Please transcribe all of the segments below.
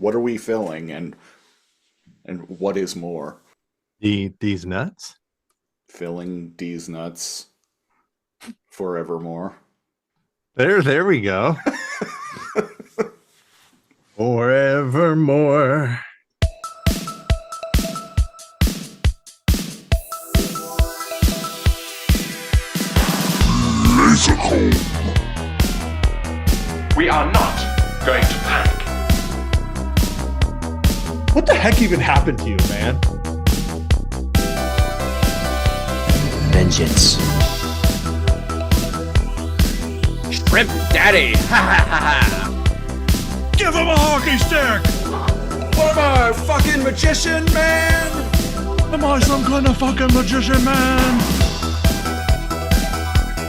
what are we filling, and what is more? These nuts? Filling these nuts forevermore. There we go. Forevermore. Lazor Comb. We are not going to panic. What the heck even happened to you, man? Vengeance. Shrimp Daddy! Ha ha ha ha! Give him a hockey stick! What am I, fucking magician, man? Am I some kind of fucking magician, man?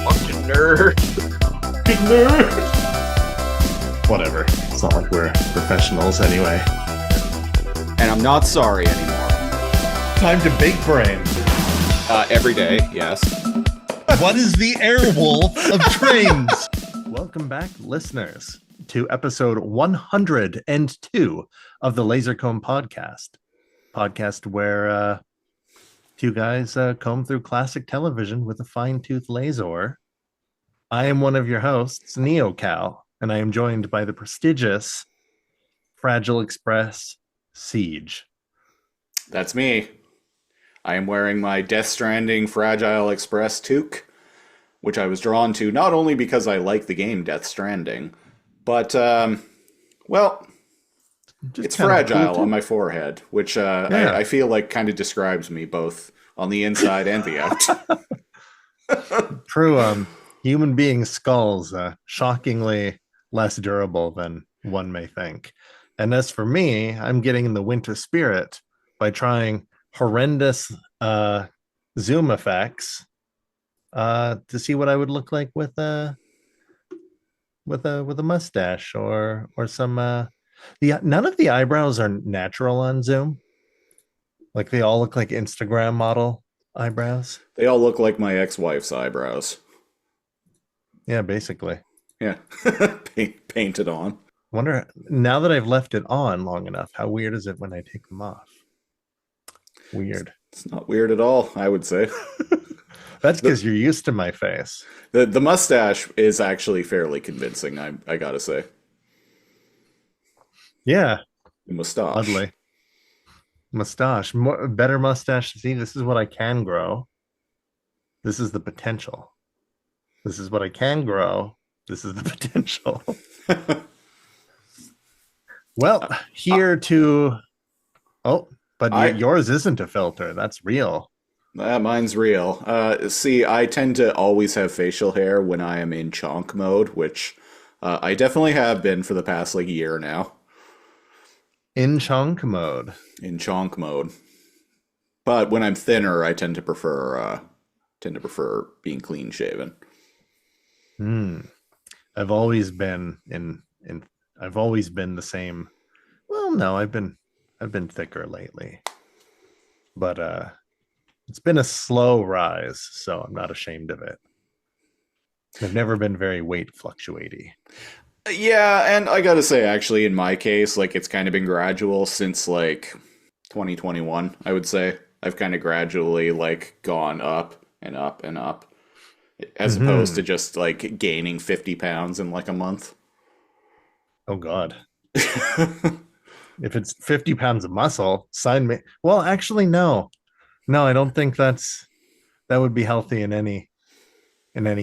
Fucking nerd! Whatever. It's not like we're professionals anyway. And I'm not sorry anymore. Time to bake brain. Every day, yes. What is the airwolf of trains? Welcome back, listeners, to episode 102 of the Lazor Comb podcast where two guys comb through classic television with a fine-tooth laser. I am one of your hosts, NeoCal, and I am joined by the prestigious Fragile Express Siege. That's me. I am wearing my Death Stranding Fragile Express toque, which I was drawn to not only because I like the game Death Stranding, but, well, it's fragile cool on my forehead, which I feel like kind of describes me both on the inside and the out. True. Human being skulls, shockingly less durable than one may think. And as for me, I'm getting in the winter spirit by trying horrendous zoom effects to see what I would look like with a mustache or some none of the eyebrows are natural on Zoom. Like they all look like Instagram model eyebrows. They all look like my ex-wife's eyebrows. Yeah, basically. Yeah. Painted on. Wonder now that I've left it on long enough, how weird is it when I take them off? Weird. It's not weird at all, I would say. That's because you're used to my face. The mustache is actually fairly convincing, I gotta say. Yeah. The mustache. Oddly. Mustache. Better mustache. See, this is what I can grow. This is the potential. This is what I can grow. This is the potential. Well, here to... Oh, but yours isn't a filter. That's real. Mine's real. See, I tend to always have facial hair when I am in chonk mode, which I definitely have been for the past year now. In chonk mode. In chonk mode. But when I'm thinner, I tend to prefer being clean shaven. I've always been I've always been the same. Well, no, I've been thicker lately. But it's been a slow rise, so I'm not ashamed of it. I've never been very weight fluctuating. Yeah, and I gotta say, actually, in my case, it's kind of been gradual since 2021, I would say. I've kind of gradually gone up and up and up, as opposed to just gaining 50 pounds in a month. Oh God. If it's 50 pounds of muscle, sign me. Well, actually, no, I don't think that would be healthy in any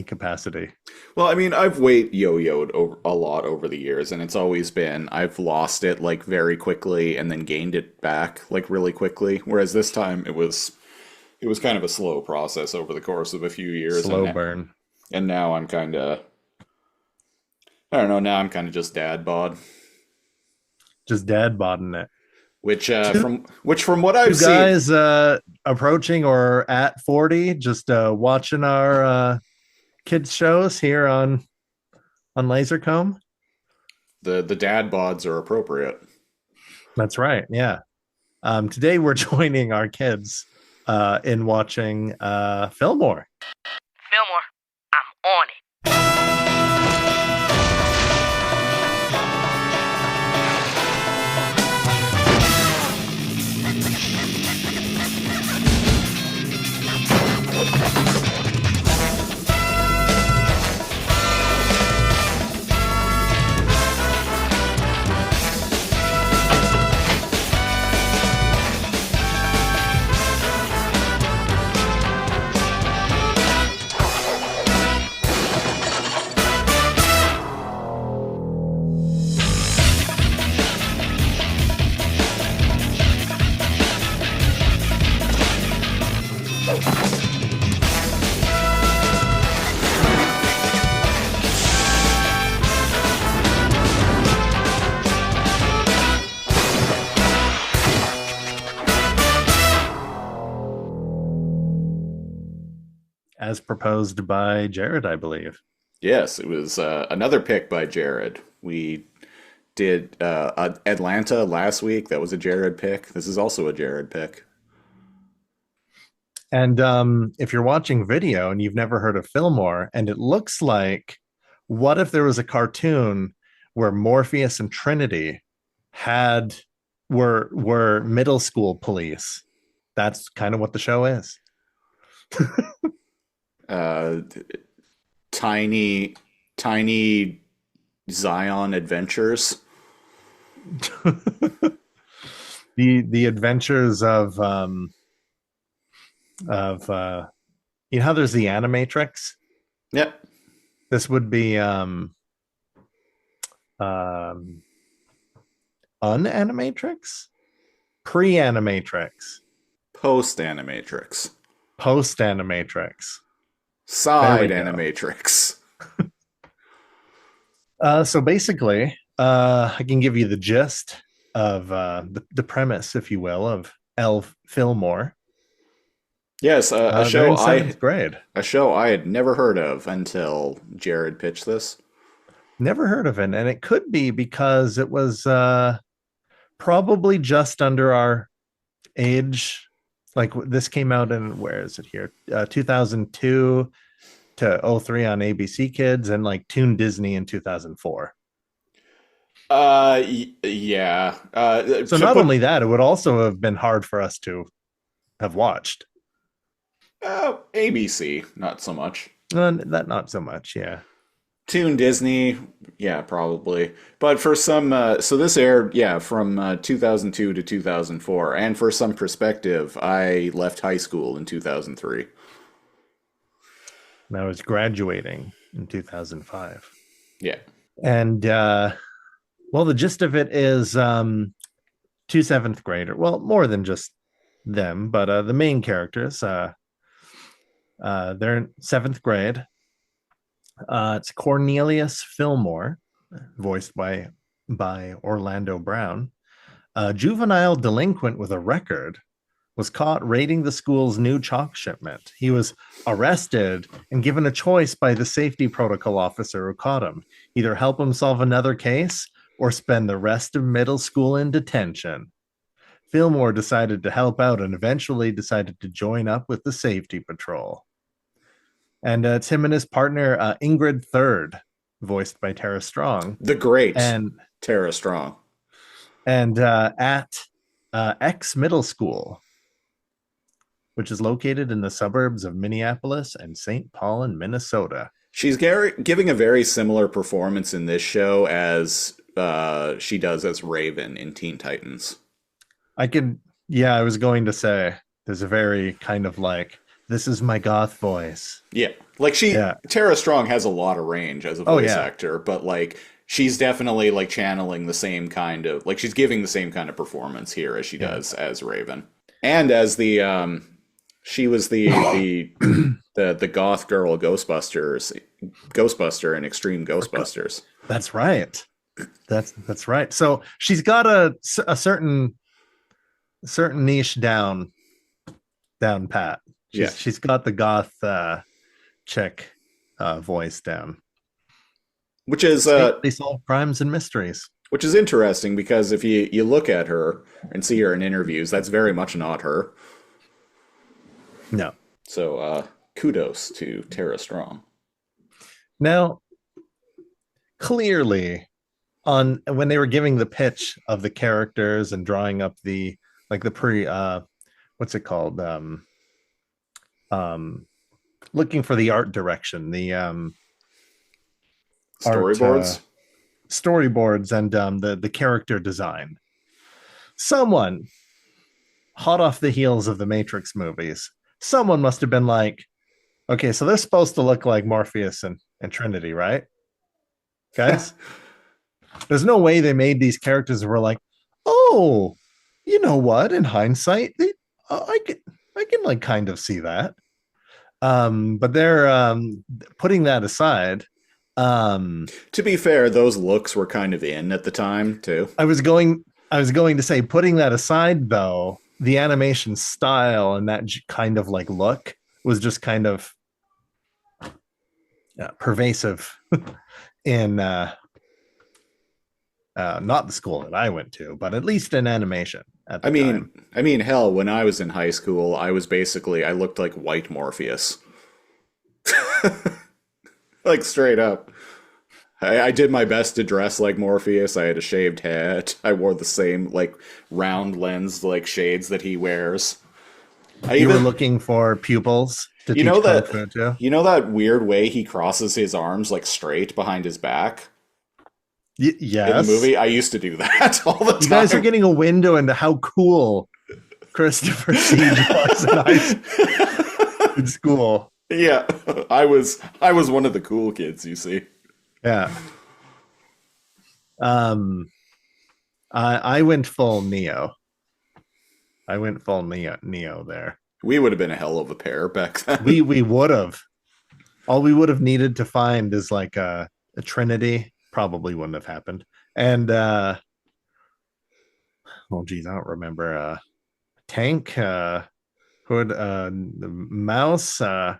capacity. Well, I mean, I've weight yo-yoed a lot over the years, and it's always been I've lost it very quickly and then gained it back really quickly. Whereas this time it was kind of a slow process over the course of a few years. Slow burn. And now I'm kind of, I don't know. Now I'm kind of just dad bod. Just dad bodding it. Which from what I've seen, guys approaching or at 40, just watching our kids shows here on Lazor Comb. The dad bods are appropriate. That's right. Yeah. Today we're joining our kids in watching Fillmore. Fillmore, I'm on it. as proposed by Jared, I believe. Yes, it was another pick by Jared. We did Atlanta last week. That was a Jared pick. This is also a Jared pick. And if you're watching video and you've never heard of Fillmore, and it looks like, what if there was a cartoon where Morpheus and Trinity were middle school police? That's kind of what the show is. Uh, tiny, tiny Zion adventures. The adventures of you know how there's the Animatrix? Yep. This would be unanimatrix, pre-animatrix, Post animatrix. post-animatrix. Side There we go. animatrix. So basically, I can give you the gist of the premise, if you will, of Fillmore. Yes, They're in seventh grade. a show I had never heard of until Jared pitched this. Never heard of it, and it could be because it was probably just under our age. Like this came out in, where is it here? 2002 to 03 on ABC Kids, and like Toon Disney in 2004. Yeah. So not only that, it would also have been hard for us to have watched. ABC, not so much. That not so much, yeah. Toon Disney, yeah, probably. But for some, so this aired, yeah, from 2002 to 2004. And for some perspective, I left high school in 2003. And I was graduating in 2005. Yeah. And well, the gist of it is two seventh grader. Well, more than just them, but the main characters. They're in seventh grade. It's Cornelius Fillmore, voiced by Orlando Brown. A juvenile delinquent with a record was caught raiding the school's new chalk shipment. He was arrested and given a choice by the safety protocol officer who caught him: either help him solve another case or spend the rest of middle school in detention. Fillmore decided to help out and eventually decided to join up with the safety patrol. And it's him and his partner, Ingrid Third, voiced by Tara Strong. The great And Tara Strong. and at X Middle School, which is located in the suburbs of Minneapolis and St. Paul in Minnesota. She's giving a very similar performance in this show as she does as Raven in Teen Titans. I was going to say, there's a very kind of like, this is my goth voice. Yeah. Like Tara Strong has a lot of range as a voice actor, but like she's definitely like channeling the same kind of, like she's giving the same kind of performance here as she does as Raven. And as the she was the goth girl Ghostbuster in Extreme Ghostbusters. That's right. That's right. So she's got a certain niche down pat. She's got the goth chick voice down, which is they solve crimes and mysteries. Which is interesting because if you look at her and see her in interviews, that's very much not her. No. So kudos to Tara Strong. Now, clearly, when they were giving the pitch of the characters and drawing up the what's it called? Looking for the art direction, the storyboards. Storyboards and the character design. Someone hot off the heels of the Matrix movies, someone must have been like, okay, so they're supposed to look like Morpheus and Trinity, right? Guys? There's no way they made these characters and were like, oh, you know what? In hindsight, I can like kind of see that. But they're putting that aside. To be fair, those looks were kind of in at the time too. I was going to say, putting that aside though, the animation style and that kind of like look was just kind of pervasive in not the school that I went to, but at least in animation at the time. I mean, hell, when I was in high school, I looked like white Morpheus. Like straight up. I did my best to dress like Morpheus. I had a shaved head. I wore the same like round lens like shades that he wears. You were looking for pupils to teach kung fu too? You know that weird way he crosses his arms like straight behind his back? Yes. In the movie, I used to do that all the time. You guys are getting a window into how cool Christopher Siege was in school. Yeah, I was one of the cool kids, you see. Yeah. I went full Neo. Neo there. We would have been a hell of a pair back then. We would have. All we would have needed to find is like a Trinity. Probably wouldn't have happened. And oh geez, I don't remember. Tank, Hood, the Mouse, all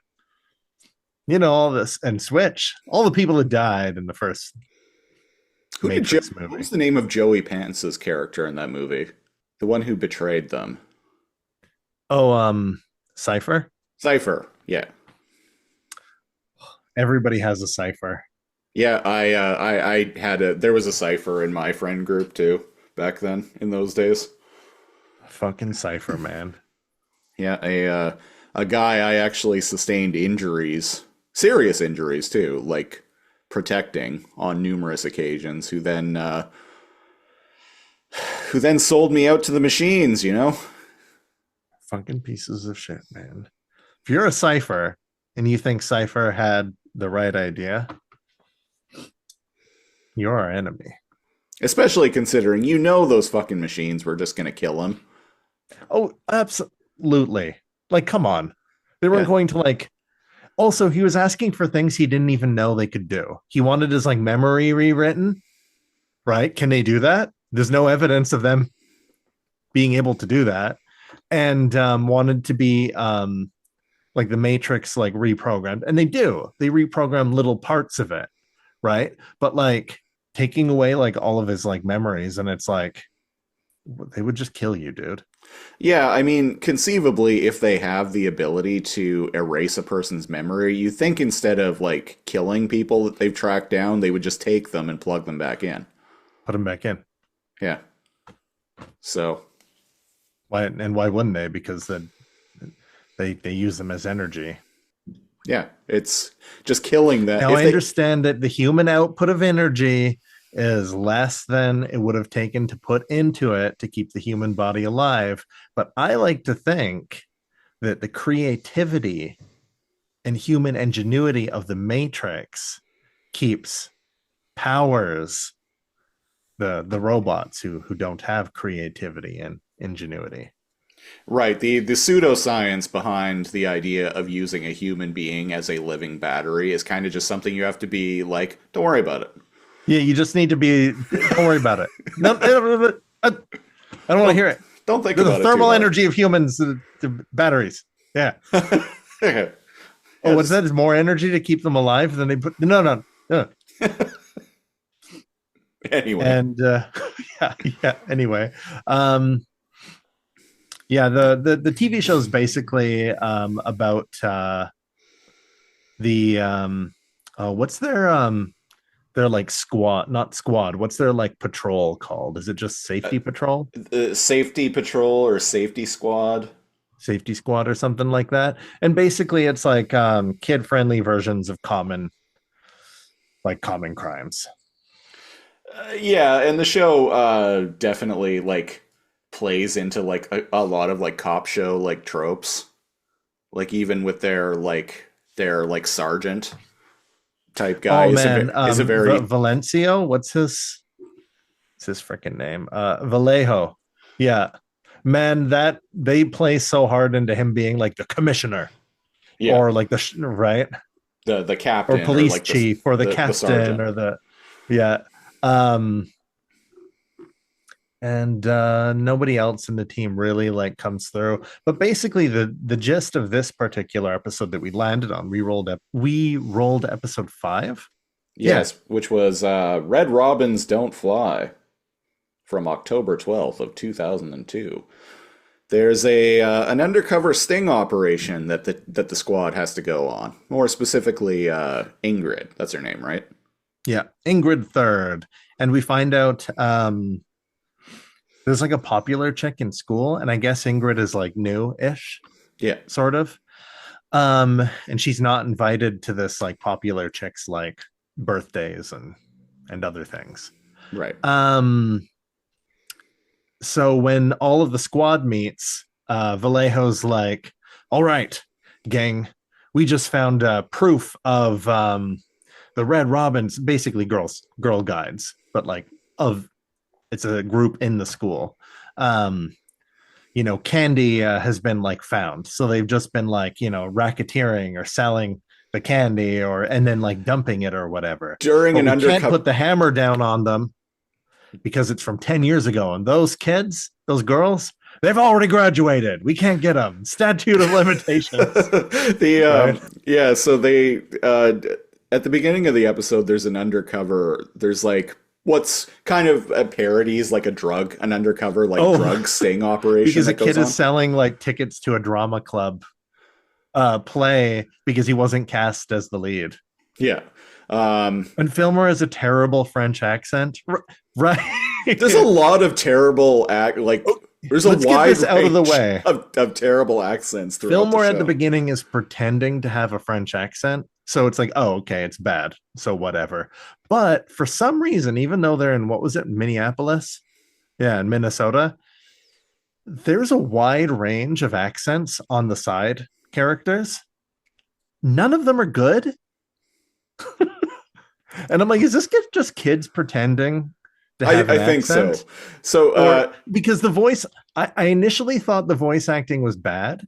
this, and Switch. All the people that died in the first Matrix movie. What was the name of Joey Pants's character in that movie? The one who betrayed them. Oh, Cypher. Cypher, yeah. Everybody has a Cypher. Yeah, I had there was a Cypher in my friend group too back then in those days. Fucking Cypher, man. Yeah, a guy I actually sustained injuries, serious injuries too, like protecting on numerous occasions, who then sold me out to the machines, Fucking pieces of shit, man. If you're a Cypher and you think Cypher had the right idea, you're our enemy. Especially considering those fucking machines were just going to kill him. Oh, absolutely. Like, come on. They weren't going to like... Also, he was asking for things he didn't even know they could do. He wanted his like memory rewritten, right? Can they do that? There's no evidence of them being able to do that. And wanted to be like the Matrix like reprogrammed. And they do. They reprogram little parts of it, right? But like taking away like all of his like memories, and it's like they would just kill you, dude. Yeah, I mean, conceivably, if they have the ability to erase a person's memory, you think instead of like killing people that they've tracked down, they would just take them and plug them back in. Put them back in. Yeah. So why wouldn't they? Because then they use them as energy. Yeah, it's just killing that. Now I understand that the human output of energy is less than it would have taken to put into it to keep the human body alive. But I like to think that the creativity and human ingenuity of the Matrix powers the robots who don't have creativity and ingenuity. Right. The pseudoscience behind the idea of using a human being as a living battery is kind of just something you have to be like, don't worry about it. Yeah, you just need to be, don't worry about it. No, I don't want to hear it. Don't think about it. The thermal energy of humans, the batteries. Yeah. Yeah, what's that? Is more energy to keep them alive than they put? No. Anyway. And anyway. Yeah, the TV show is basically about what's their like not squad. What's their like patrol called? Is it just safety patrol? Safety patrol or safety squad? Safety squad or something like that. And basically it's like kid-friendly versions of common crimes. Yeah, and the show definitely like plays into like a lot of like cop show like tropes, like even with their sergeant type guy. Is a very Valencio. What's his freaking name? Vallejo. Yeah, man, that they play so hard into him being like the commissioner, or like the captain, or police chief, or the captain, or the and nobody else in the team really like comes through. But basically, the gist of this particular episode that we landed on, we rolled episode 5. Yes, which was Red Robins Don't Fly from October 12th of 2002. There's an undercover sting operation that the squad has to go on. More specifically, Ingrid. That's her name, right? Yeah, Ingrid Third, and we find out there's like a popular chick in school, and I guess Ingrid is like new-ish, Yeah. sort of. And she's not invited to this like popular chick's like birthdays and other things. Right. So when all of the squad meets, Vallejo's like, all right, gang, we just found proof of the Red Robins, basically girl guides, but like it's a group in the school. Candy has been like found. So they've just been like, racketeering or selling the candy and then like dumping it or whatever. During an undercover, can't put the hammer down on them because it's from 10 years ago. And those kids, those girls, they've already graduated. We can't get them. Statute of limitations. Yeah, so they at the beginning of the episode, there's an undercover. There's like what's kind of a parodies like an undercover drug sting operation. Because a kid is selling like tickets to a drama club play because he wasn't cast as the lead. Yeah. And Fillmore has a terrible French accent. Right. There's a lot of terrible there's a wide range out of the way of terrible accents throughout Fillmore the show. At the beginning is pretending to have a French accent. So it's like, oh, okay, it's bad. So whatever. But for some reason, even though they're in, what was it, Minneapolis? Yeah, in Minnesota. There's a wide range of accents on the side characters. None of them are good. And I'm like, is this just kids pretending to have an think accent? so. So because the voice, I initially thought the voice acting was bad,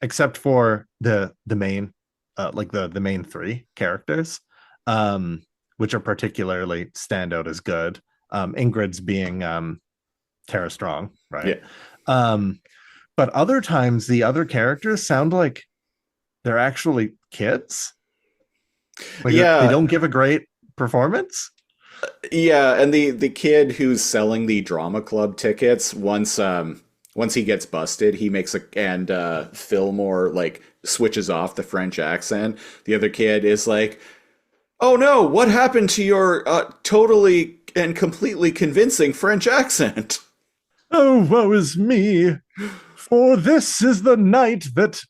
except for the main the main 3 characters, which are particularly stand out as good. Ingrid's being Tara Strong, right? Yeah. But other times the other characters sound like they're actually kids. They don't give a great performance. Yeah, and the kid who's selling the drama club tickets, once he gets busted, he makes Fillmore switches off the French accent. The other kid is like, "Oh no, what happened to your totally and completely convincing French accent?" Oh, woe is me, for this is the night that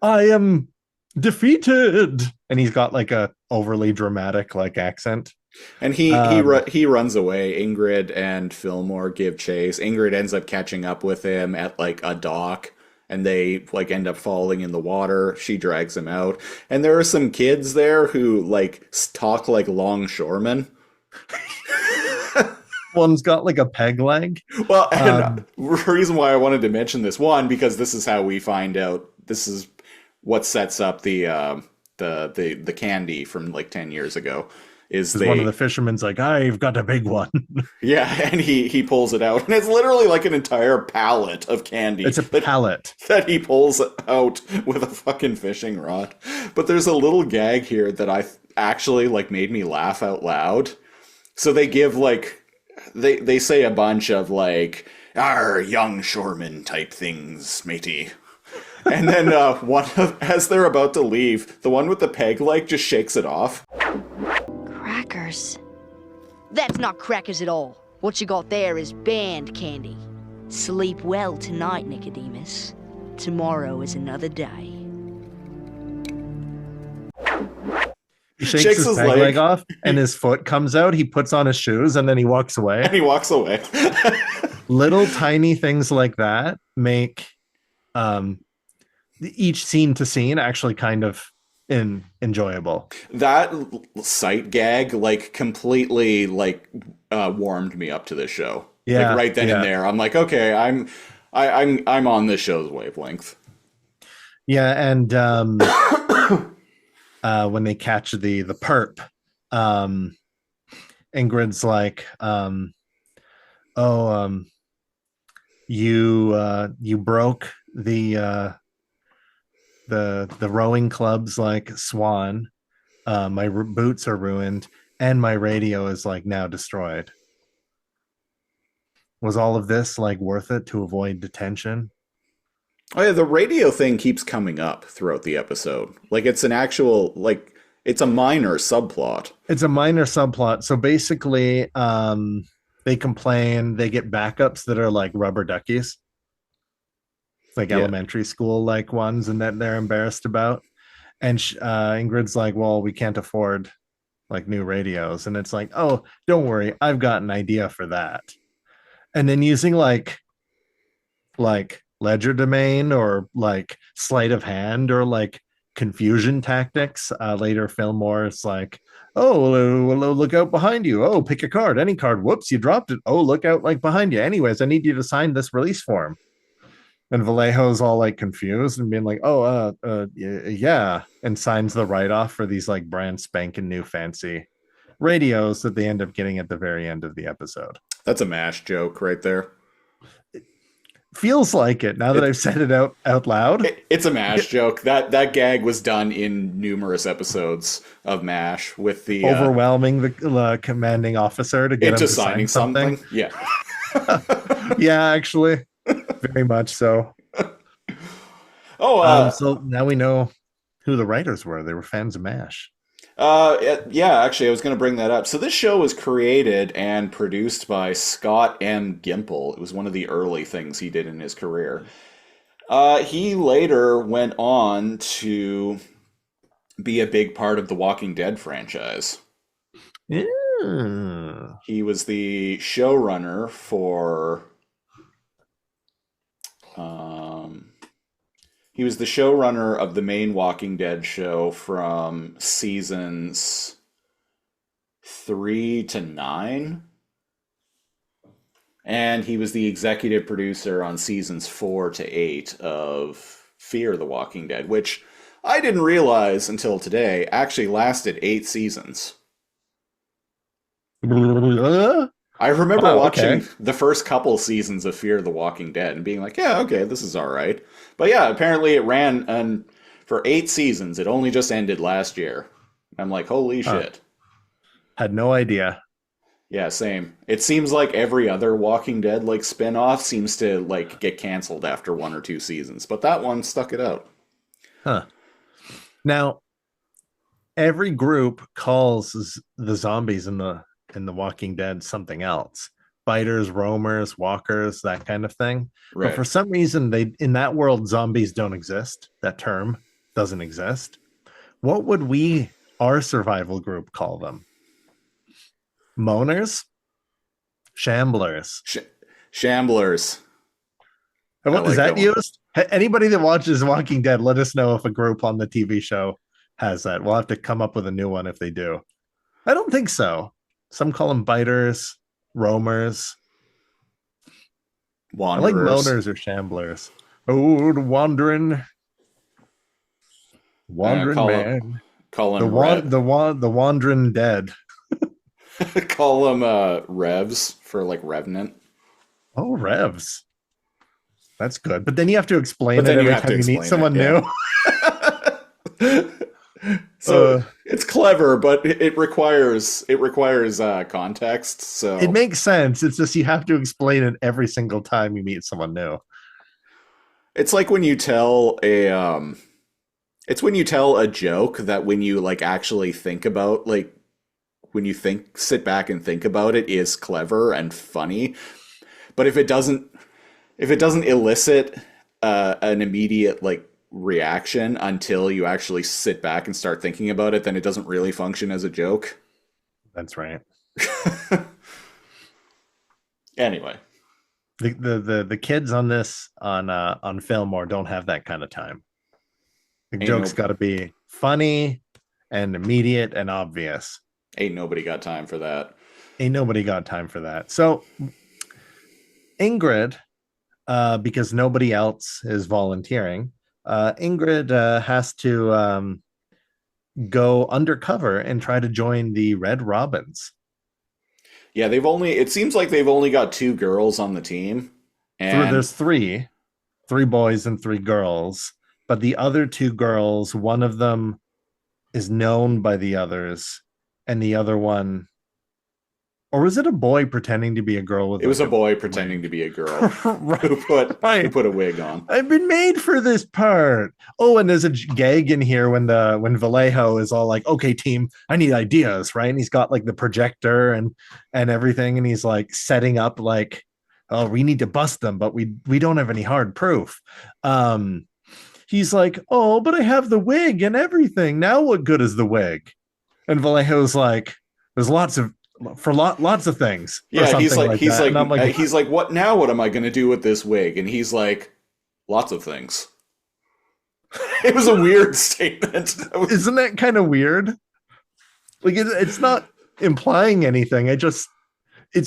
I am defeated. And he's got like a overly dramatic accent. And he runs away. Ingrid and Fillmore give chase. Ingrid ends up catching up with him at a dock, and they end up falling in the water. She drags him out, and there are some kids there who talk like longshoremen. One's got a peg leg. Well, and the reason why I wanted to mention this one, because this is how we find out. This is what sets up the candy from 10 years ago. Is one of the fishermen's like, I've got a big one. Yeah, and he pulls it out, and it's literally an entire pallet of candy. It's a pallet that he pulls out with a fucking fishing rod. But there's a little gag here that I actually made me laugh out loud. So they give they say a bunch of "Arr, young shoreman" type things, matey. And then as they're about to leave, the one with the peg leg just shakes it off. Crackers. That's not crackers at all. What you got there is band candy. Sleep well tonight, Nicodemus. Tomorrow is another day. He shakes his peg leg off, and his foot comes out. He puts on his shoes, and then he walks away. And he walks away. Little tiny things like that make each scene to scene actually kind of enjoyable. That sight gag completely warmed me up to this show. Yeah, right then and there, I'm like, okay, I'm on this show's wavelength. Yeah, and when they catch the perp, Ingrid's like, You broke the rowing clubs like Swan. My boots are ruined, and my radio is like now destroyed. Was all of this like worth it to avoid detention? Oh yeah, the radio thing keeps coming up throughout the episode. Like it's an actual like it's a minor subplot. It's a minor subplot. So basically, they complain, they get backups that are like rubber duckies, like Yeah. elementary school like ones, and that they're embarrassed about. And Ingrid's like, well, we can't afford like new radios. And it's like, oh, don't worry, I've got an idea for that. And then using like ledger domain or like sleight of hand or like confusion tactics. Later, Fillmore is like, oh, look out behind you. Oh, pick a card, any card. Whoops, you dropped it. Oh, look out like behind you. Anyways, I need you to sign this release form. And Vallejo's all like confused and being like, oh, yeah, and signs the write off for these like brand spanking new fancy radios that they end up getting at the very end of the episode. That's a MASH joke right there. Feels like it now that I've said it out loud. It's a MASH joke. That gag was done in numerous episodes of MASH with the Overwhelming the commanding officer to get him into to signing sign something. Yeah. Yeah, actually, very much so. Oh, so now we know who the writers were. They were fans of MASH. yeah, actually, I was going to bring that up. So this show was created and produced by Scott M. Gimple. It was one of the early things he did in his career. He later went on to be a big part of the Walking Dead franchise. Yeah. He was the showrunner for... he was the showrunner of the main Walking Dead show from seasons 3 to 9. And he was the executive producer on seasons 4 to 8 of Fear the Walking Dead, which I didn't realize until today actually lasted 8 seasons. I remember watching the first couple seasons of Fear the Walking Dead and being like, yeah, okay, this is all right. But yeah, apparently it ran for 8 seasons. It only just ended last year. I'm like, holy shit. Had no idea. Yeah, same. It seems like every other Walking Dead like spin-off seems to like get canceled after 1 or 2 seasons, but that one stuck it out. Huh. Now, every group calls the zombies in the Walking Dead something else. Biters, roamers, walkers, that kind of thing. Right. But for some reason, in that world, zombies don't exist. That term doesn't exist. What would our survival group, call them? Moaners? Shamblers? Shamblers. What is that used? Anybody that watches Walking Dead, let us know if a group on the TV show has that. We'll have to come up with a new one if they do. I don't think so. Some call them biters, roamers. Wanderers. I like moaners or shamblers. Oh, the wandering man. Call him the wandering dead. Call them revs for like revenant. Oh, revs. That's good. But then you have to explain it every time you meet someone new. So it's clever, but it requires context. So it makes sense. It's just you have to explain it every single time you meet someone new. It's like when you tell a joke that when you like actually think about like when you sit back and think about it is clever and funny, but if it doesn't elicit an immediate like reaction until you actually sit back and start thinking about it, then it doesn't really function as a joke. That's right. Anyway, the kids on Fillmore don't have that kind of time. The joke's got to be funny and immediate and obvious. Ain't nobody got time for that. So Ingrid, because nobody else is volunteering, Ingrid has to go undercover and try to join the Red Robins. Yeah, it seems like they've only got 2 girls on the team, And There's three boys and three girls, but the other two girls, one of them is known by the others, and the other one, or was it a boy pretending to be a girl with it was like a boy pretending to be a girl who Right. put a wig on. I've been made for this part. Oh, and there's a gag in here when Vallejo is all like, "Okay, team, I need ideas," right? And he's got like the projector and everything, and he's like setting up like, "Oh, we need to bust them, but we don't have any hard proof." He's like, "Oh, but I have the wig and everything. Now what good is the wig?" And Vallejo's like, "There's lots of things." Yeah, he's like, that. he's like, what now? What am I going to do with this wig? And he's like, lots of things. It was a weird statement. Isn't that kind of weird? Like it's not implying anything. It's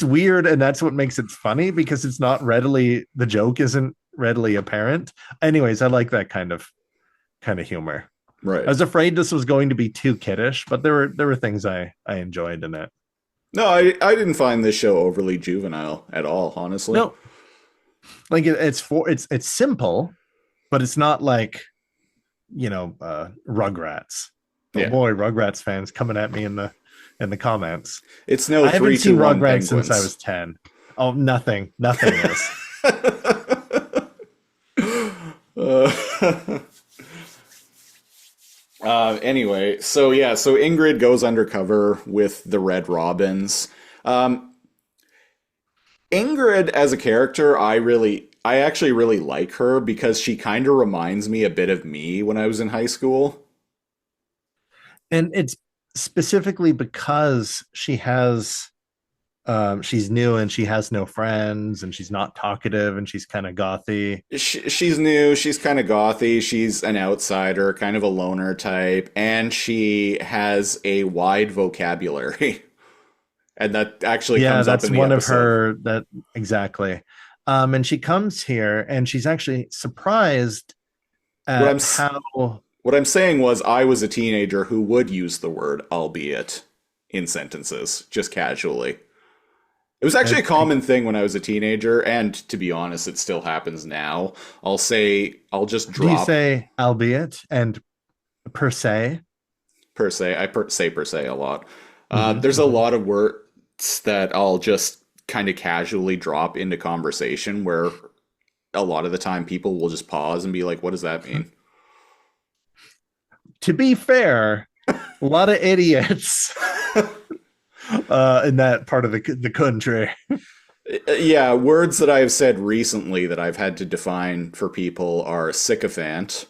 weird, and that's what makes it funny, because it's not the joke isn't readily apparent. Anyways, I like that kind of humor. Right. I was afraid this was going to be too kiddish, but there were things I enjoyed in it. No, I didn't find this show overly juvenile at all, honestly. No, like it's simple, but it's not like, Rugrats. Oh Yeah. boy, Rugrats fans coming at me in the comments. It's no I haven't 3, 2, seen 1 Rugrats penguins. since I was 10. Oh, nothing is. Anyway, so Ingrid goes undercover with the Red Robins. Ingrid as a character, I actually really like her, because she kind of reminds me a bit of me when I was in high school. And it's specifically because she's new and she has no friends, and she's not talkative, and she's kind of gothy. She's new, she's kind of gothy, she's an outsider, kind of a loner type, and she has a wide vocabulary. And that actually comes up in the one episode. of her that exactly. And she comes here and she's actually surprised at how. What I'm saying was, I was a teenager who would use the word albeit in sentences, just casually. It was actually a common thing when I was a teenager, and to be honest, it still happens now. I'll just drop. Do you say albeit and per se? Per se. I say per se a lot. There's a lot of words that I'll just kind of casually drop into conversation, where a lot of the time people will just pause and be like, what does that mean? To be fair, a lot of idiots in that part of the country. Yeah, words that I've said recently that I've had to define for people are sycophant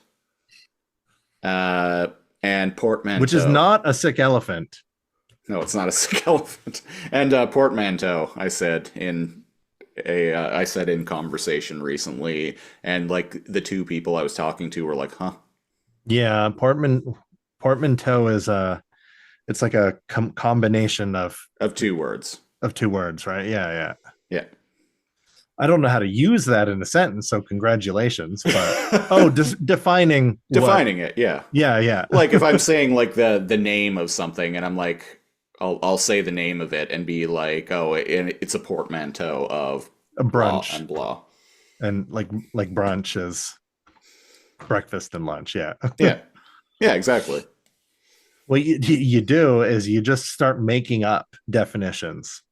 and portmanteau. Which is not a sick elephant. No, it's not a sick elephant. And portmanteau, I said in conversation recently, and like the two people I was talking to were like, huh? Yeah, portmanteau is it's like a combination of two words. Of two words, right? Yeah. I don't know how to use that in a sentence, so congratulations. But defining it, yeah. Yeah. Like if I'm saying like the name of something, and I'm like, I'll say the name of it and be like, oh, it's a portmanteau of a brunch blah. And like brunch is breakfast and lunch, yeah. Yeah, exactly. What you do is you just start making up definitions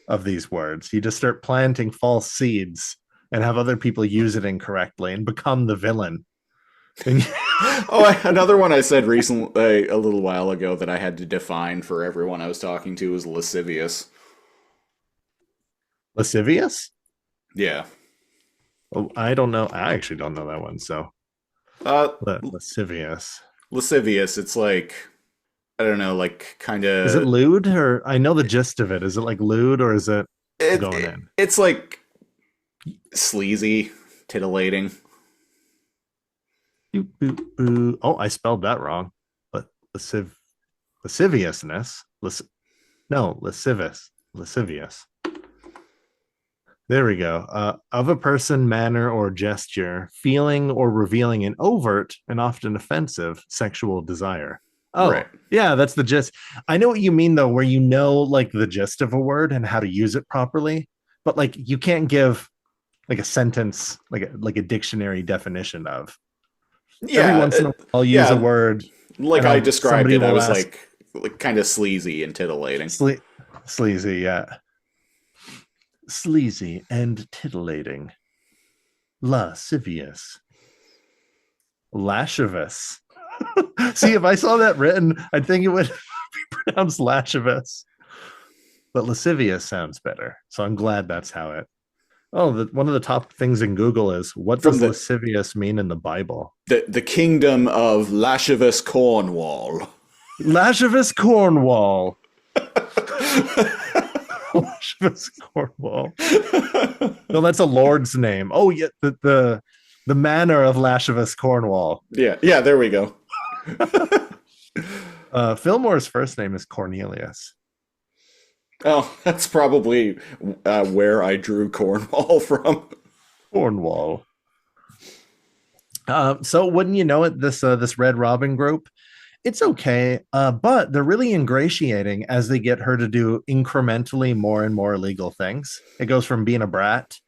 of these words. You just start planting false seeds and have other people use it incorrectly and become the villain. Another one I said recently, a little while ago, that I had to define for everyone I was talking to was lascivious. Lascivious? Yeah. Oh, I don't know. I actually don't know that one. So, lascivious. Lascivious. It's like, I don't know, like kind of. Is it lewd, or I know the gist of it? Is it like lewd, or is it going in? It's like sleazy, titillating. Oh, I spelled that wrong. But lasciviousness. Lascivious. There we go. Of a person, manner, or gesture, feeling or revealing an overt and often offensive sexual desire. Oh, right. Yeah, that's the gist. I know what you mean, though, where you know like the gist of a word and how to use it properly, but like you can't give a sentence, like a dictionary definition of. Yeah, Every once in a while, I'll use a word like and I described somebody it. I will was ask- like kind of sleazy and titillating. sleazy, yeah, sleazy and titillating, lascivious, lascivious. See, if I saw that written, I'd think it would be pronounced lascivious, but lascivious sounds better. So I'm glad that's how it. Oh, one of the top things in Google is what From does the- lascivious mean in the Bible? The kingdom of Lascivious Cornwall. Lascivious Cornwall. Lascivious Cornwall. No, that's a lord's name. Oh, yeah, the manor of Lascivious Cornwall. Yeah, there we go. Fillmore's first name is Cornelius. Oh, that's probably where I drew Cornwall from. Cornwall. So wouldn't you know it, this Red Robin group, it's okay, but they're really ingratiating as they get her to do incrementally more and more illegal things. It goes from being a brat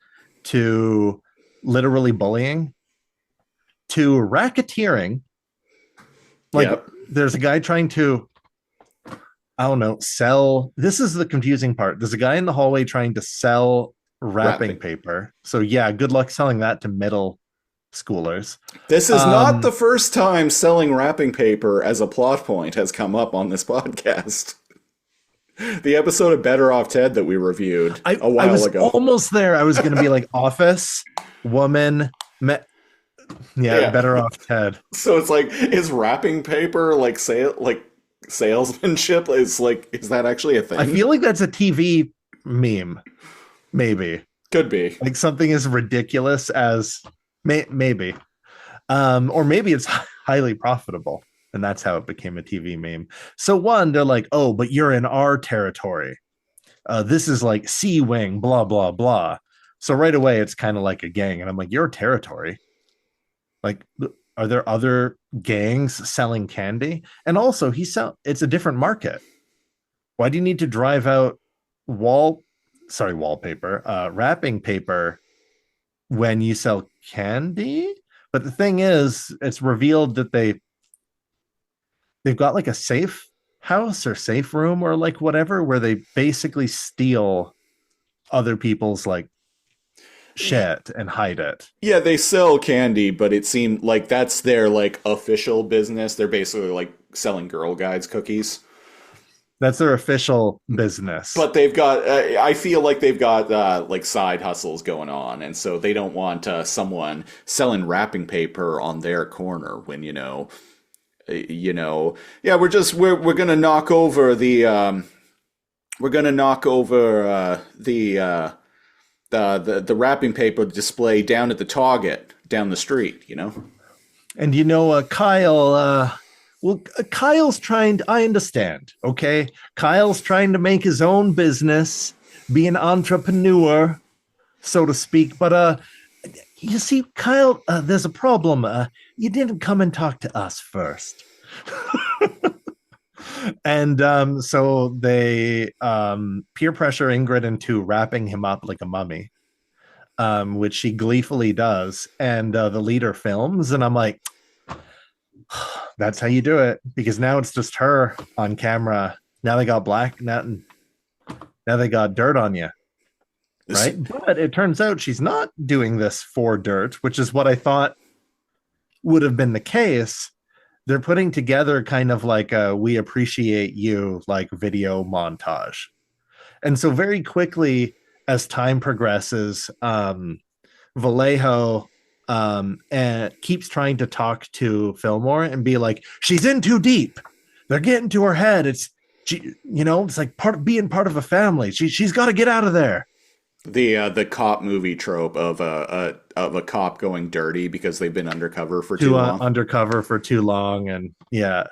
to literally bullying to racketeering. Like, Yep. there's a guy trying to, I don't know, sell. This is the confusing part. There's a guy in the hallway trying to sell wrapping paper. So yeah, good luck selling that to middle schoolers. This is not the first time selling wrapping paper as a plot point has come up on this podcast. The episode of Better Off Ted that we reviewed a while I was ago. almost there. I was going to be like office, woman, Better Off Ted. So it's like, is wrapping paper like salesmanship? Is that actually a thing? I feel like that's a TV meme. Maybe. Could be. Like something as ridiculous as maybe. Or maybe it's highly profitable. And that's how it became a TV meme. So one, they're like, oh, but you're in our territory. This is like C Wing, blah, blah, blah. So right away, it's kind of like a gang. And I'm like, your territory? Like, are there other gangs selling candy? And also, it's a different market. Why do you need to drive out wallpaper, wrapping paper when you sell candy? But the thing is, it's revealed that they've got like a safe house or safe room or like whatever, where they basically steal other people's like shit and hide it. Yeah, they sell candy, but it seemed like that's their like official business. They're basically like selling Girl Guides cookies. That's their official business. But they've got, I feel like they've got like side hustles going on, and so they don't want someone selling wrapping paper on their corner when yeah, we're gonna knock over the the wrapping paper display down at the Target down the street, And Kyle, Kyle's trying to, I understand, okay? Kyle's trying to make his own business, be an entrepreneur, so to speak. But you see, Kyle, there's a problem. You didn't come and talk to us first. And so they peer pressure Ingrid into wrapping him up like a mummy, which she gleefully does. And the leader films, and I'm like, that's how you do it, because now it's just her on camera. Now they got now they got dirt on you, right? But it turns out she's not doing this for dirt, which is what I thought would have been the case. They're putting together kind of like a "we appreciate you" like video montage. And so very quickly, as time progresses, Vallejo and keeps trying to talk to Fillmore and be like, she's in too deep. They're getting to her head. It's like being part of a family. She's got to get out of there. The cop movie trope of a cop going dirty because they've been undercover for too long. Undercover for too long, and yeah.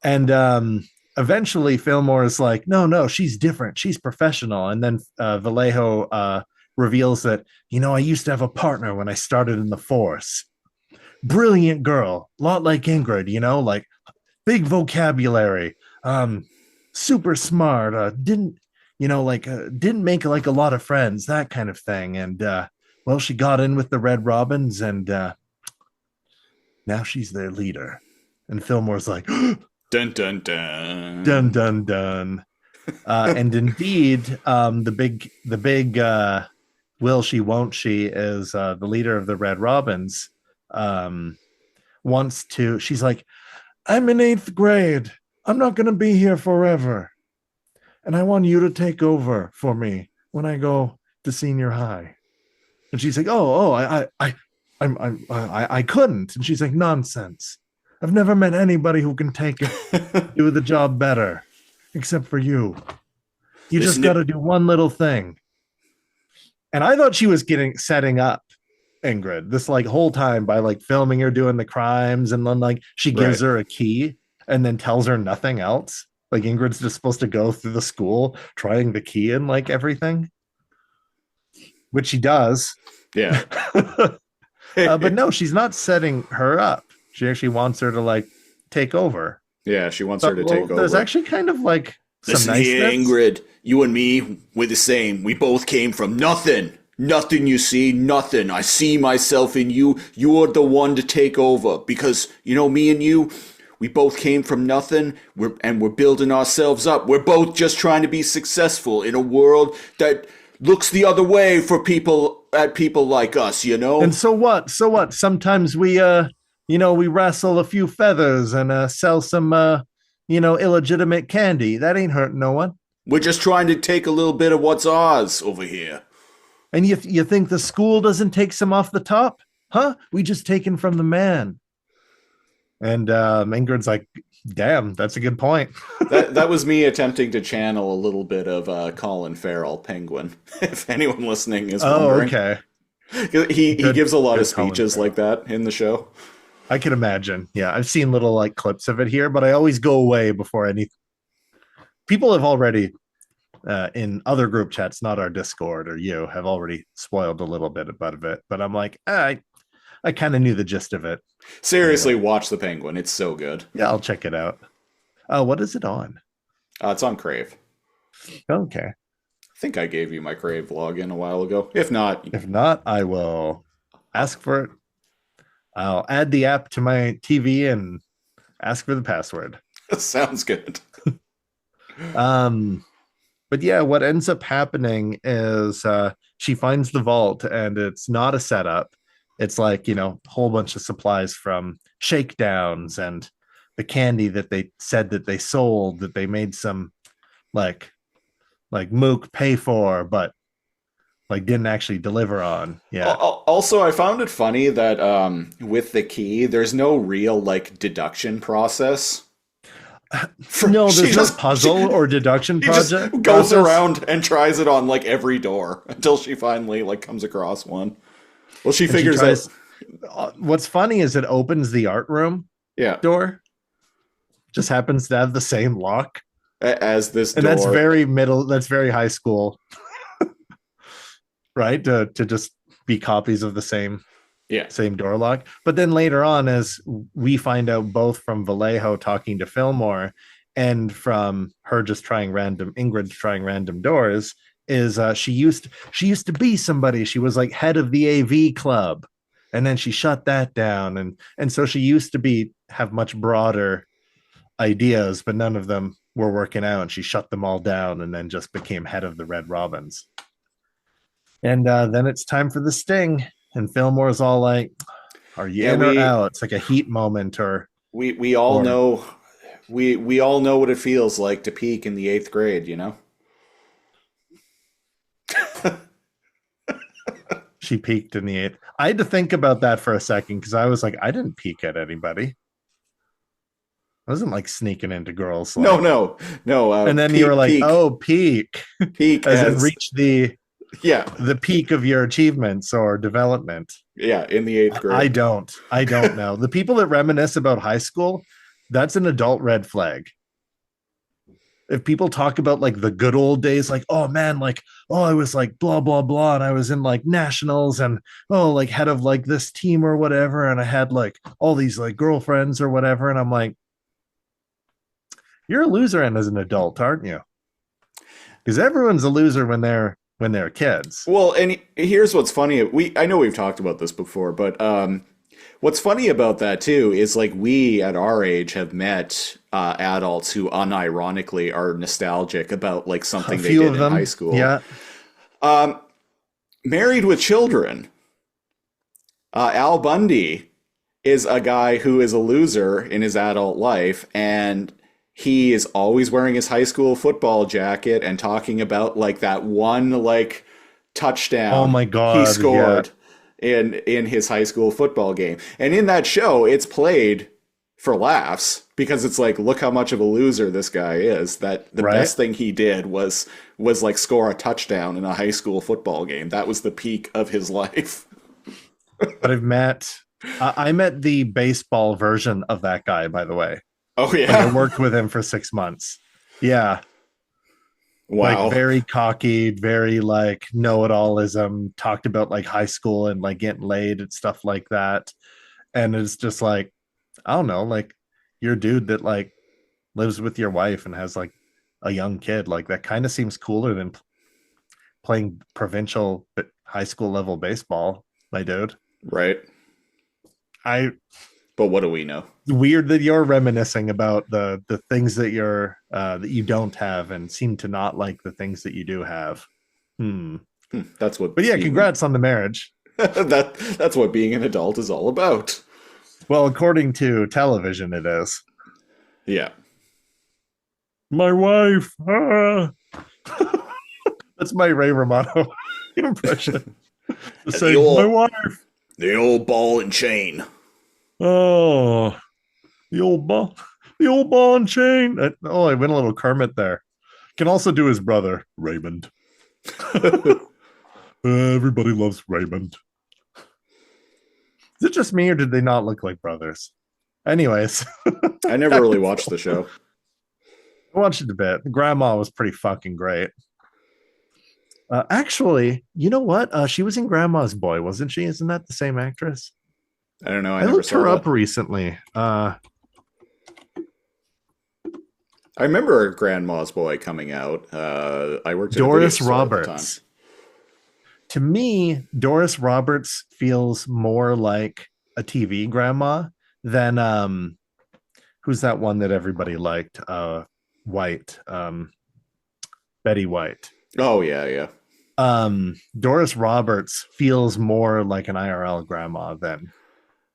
And eventually Fillmore is like, no, she's different. She's professional. And then Vallejo reveals that, I used to have a partner when I started in the force. Brilliant girl, a lot like Ingrid, like big vocabulary, super smart, didn't make like a lot of friends, that kind of thing. And well, she got in with the Red Robins, and now she's their leader. And Fillmore's like, Dun dun dun. dun dun dun. And indeed, the big will she won't she is the leader of the Red Robins. Wants to. She's like, I'm in 8th grade. I'm not going to be here forever, and I want you to take over for me when I go to senior high. And she's like, I couldn't. And she's like, nonsense. I've never met anybody who can do the job better, except for you. You just got to do one little thing. And I thought she was setting up Ingrid this like whole time by like filming her doing the crimes, and then like she gives her a key and then tells her nothing else. Like Ingrid's just supposed to go through the school trying the key and like everything, which she does. Yeah. But no, she's not setting her up. She actually wants her to like take over. Yeah, she wants her to take over. There's actually kind of like some Listen here, Ingrid. You and me, we're the same. We both came from nothing. Nothing, you see, nothing. I see myself in you. You are the one to take over. Because, you know, me and you, we both came from nothing, we're building ourselves up. We're both just trying to be successful in a world that looks the other way for people like us, you know? And so what? Sometimes we we wrestle a few feathers and sell some illegitimate candy. That ain't hurting no one. We're just trying to take a little bit of what's ours over here. And you think the school doesn't take some off the top? Huh? We just taken from the man. And Ingrid's like, damn, that's a good point. that was me attempting to channel a little bit of Colin Farrell, Penguin, if anyone listening is wondering. Oh, okay. He gives a lot of speeches like that in the show. I can imagine. Yeah, I've seen little like clips of it here, but I always go away before any. People have already, in other group chats, not our Discord or you, have already spoiled a little bit about it. But I'm like, I kind of knew the gist of it. Seriously, watch The Penguin. It's so good. Yeah, I'll check it out. What is it on? It's on Crave. Okay. I think I gave you my Crave login a while ago. If not, I will ask for it. I'll add the app to my TV and ask for the password. Sounds good. But yeah, what ends up happening is she finds the vault, and it's not a setup. It's like, a whole bunch of supplies from shakedowns and the candy that they said that they sold, that they made some like Mook pay for, but like didn't actually deliver on. Yeah. Also, I found it funny that with the key, there's no real like deduction process. No, there's no puzzle or deduction project. Just goes around and tries it on like every door until she finally like comes across one. Well, she figures out. What's funny is it opens the art room door. Just happens to have the same lock as this door. And that's very that's very high school. Right? To just be copies of the same door lock. But then later on, as we find out both from Vallejo talking to Fillmore and from her just Ingrid trying random doors, is she used to be somebody. She was like head of the AV club, and then she shut that down, and so she used to have much broader ideas, but none of them were working out, and she shut them all down and then just became head of the Red Robins. And then it's time for the sting, and Fillmore's all like, are you in or out? It's like a heat moment. Or we all know we all know what it feels like to peak in the 8th grade, you know. She peaked in the 8th. I had to think about that for a second, because I was like, I didn't peek at anybody. I wasn't like sneaking into girls. Like, no. And then you were like, peak, as in reach the peak of your achievements or development. Yeah, in the 8th grade. I don't know. The people that reminisce about high school, that's an adult red flag. If people talk about like the good old days, like, oh man, like, oh, I was like blah, blah, blah, and I was in like nationals and like head of like this team or whatever, and I had like all these like girlfriends or whatever, and I'm like, you're a loser and as an adult, aren't you? Because everyone's a loser when they're when they were kids. Well, and here's what's funny. I know we've talked about this before, but what's funny about that too is like we at our age have met adults who unironically are nostalgic about like something they did in high school. Yeah. Married with Children. Al Bundy is a guy who is a loser in his adult life, and he is always wearing his high school football jacket and talking about like that one like touchdown Oh my God, he scored in his high school football game. And in that show, it's played for laughs because it's like, look how much of a loser this guy is. That the best thing he did was like score a touchdown in a high school football game. That was the peak of his life. But I met the baseball version of that guy, by the way. Oh yeah. Like, I worked with him for 6 months. Yeah. Wow. Like very cocky, very like know-it-allism, talked about like high school and like getting laid and stuff like that. And it's just like, I don't know, like you're a dude that like lives with your wife and has like a young kid. Like that kind of seems cooler than playing provincial high school level baseball, my dude. Right. But what do we know? Weird that you're reminiscing about the things that you're that you don't have and seem to not like the things that you do have. That's what. But yeah, congrats on the marriage. That's what being an adult is all about. Well, according to television, it is. Yeah. My wife. That's my Ray Romano impression. Say, my wife. The old ball and chain. Oh, the old ball and chain. I went a little Kermit there. Can also do his brother, Raymond. Everybody loves Raymond. Is it just me, or did they not look like brothers? Anyways. I never really watched the show. I watched it a bit. Grandma was pretty fucking great. Actually, you know what? She was in Grandma's Boy, wasn't she? Isn't that the same actress? I don't know. I looked her up recently. I remember Grandma's Boy coming out. I worked at Doris a video store at the Roberts. time. To me, Doris Roberts feels more like a TV grandma than who's that one that everybody liked? White. Betty White. Oh yeah. Doris Roberts feels more like an IRL grandma than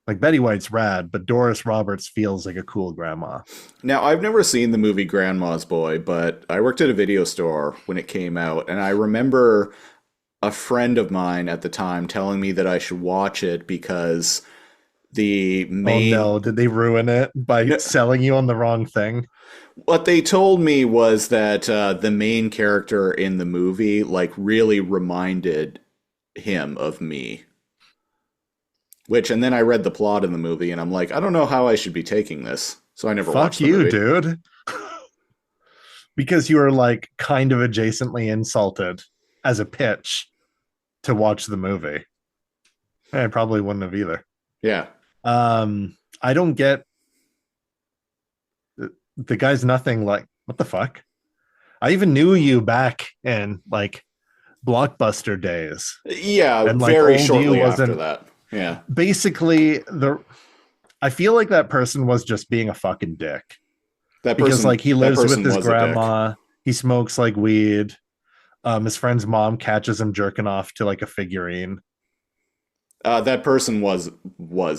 like Betty White's rad, but Doris Roberts feels like a cool grandma. Now, I've never seen the movie Grandma's Boy, but I worked at a video store when it came out, and I remember a friend of mine at the time telling me that I should watch it because the main... Oh no, did they ruin it by selling you on the wrong thing? What they told me was that the main character in the movie like really reminded him of me. And then I read the plot in the movie and I'm like, I don't know how I should be taking this. So I never watched the movie. Fuck you, dude. Because you were like kind of adjacently insulted as a pitch to watch the movie. I probably wouldn't have either. Yeah. I don't get the guy's nothing like, what the fuck? I even knew you back in like Blockbuster days. Yeah, and, like, very old shortly you after wasn't- that. Yeah. Basically, I feel like that person was just being a fucking dick. Because like he lives with his grandma, he smokes like weed. His friend's mom catches him jerking off to like a figurine. That person was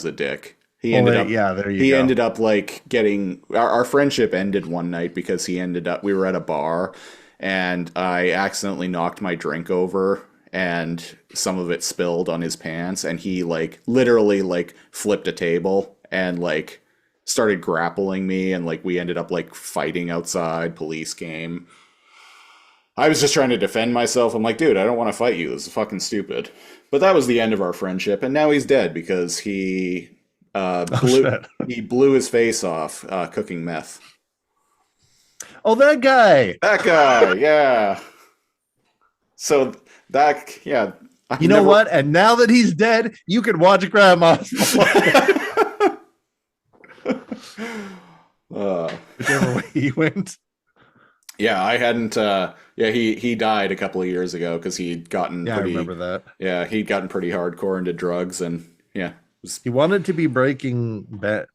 a dick. He ended up like getting our friendship ended one night because we were at a bar and I accidentally knocked my drink over and some of it spilled on his pants and he like literally like flipped a table and like started grappling me and like we ended up like fighting outside, police came. I was just trying to defend myself. I'm like, dude, I don't want to fight you. This is fucking stupid. But that was the end of our friendship and now he's dead because he blew his face off cooking meth. Oh, that guy. That guy, yeah. So that, yeah. You know what? And now that he's dead, you can watch Grandma's Boy. Whichever way he went. Yeah, I hadn't. Yeah, he died a couple of years ago because he'd gotten Yeah, I pretty. remember that. Yeah, he'd gotten pretty hardcore into drugs, and yeah, He wanted to be Bad.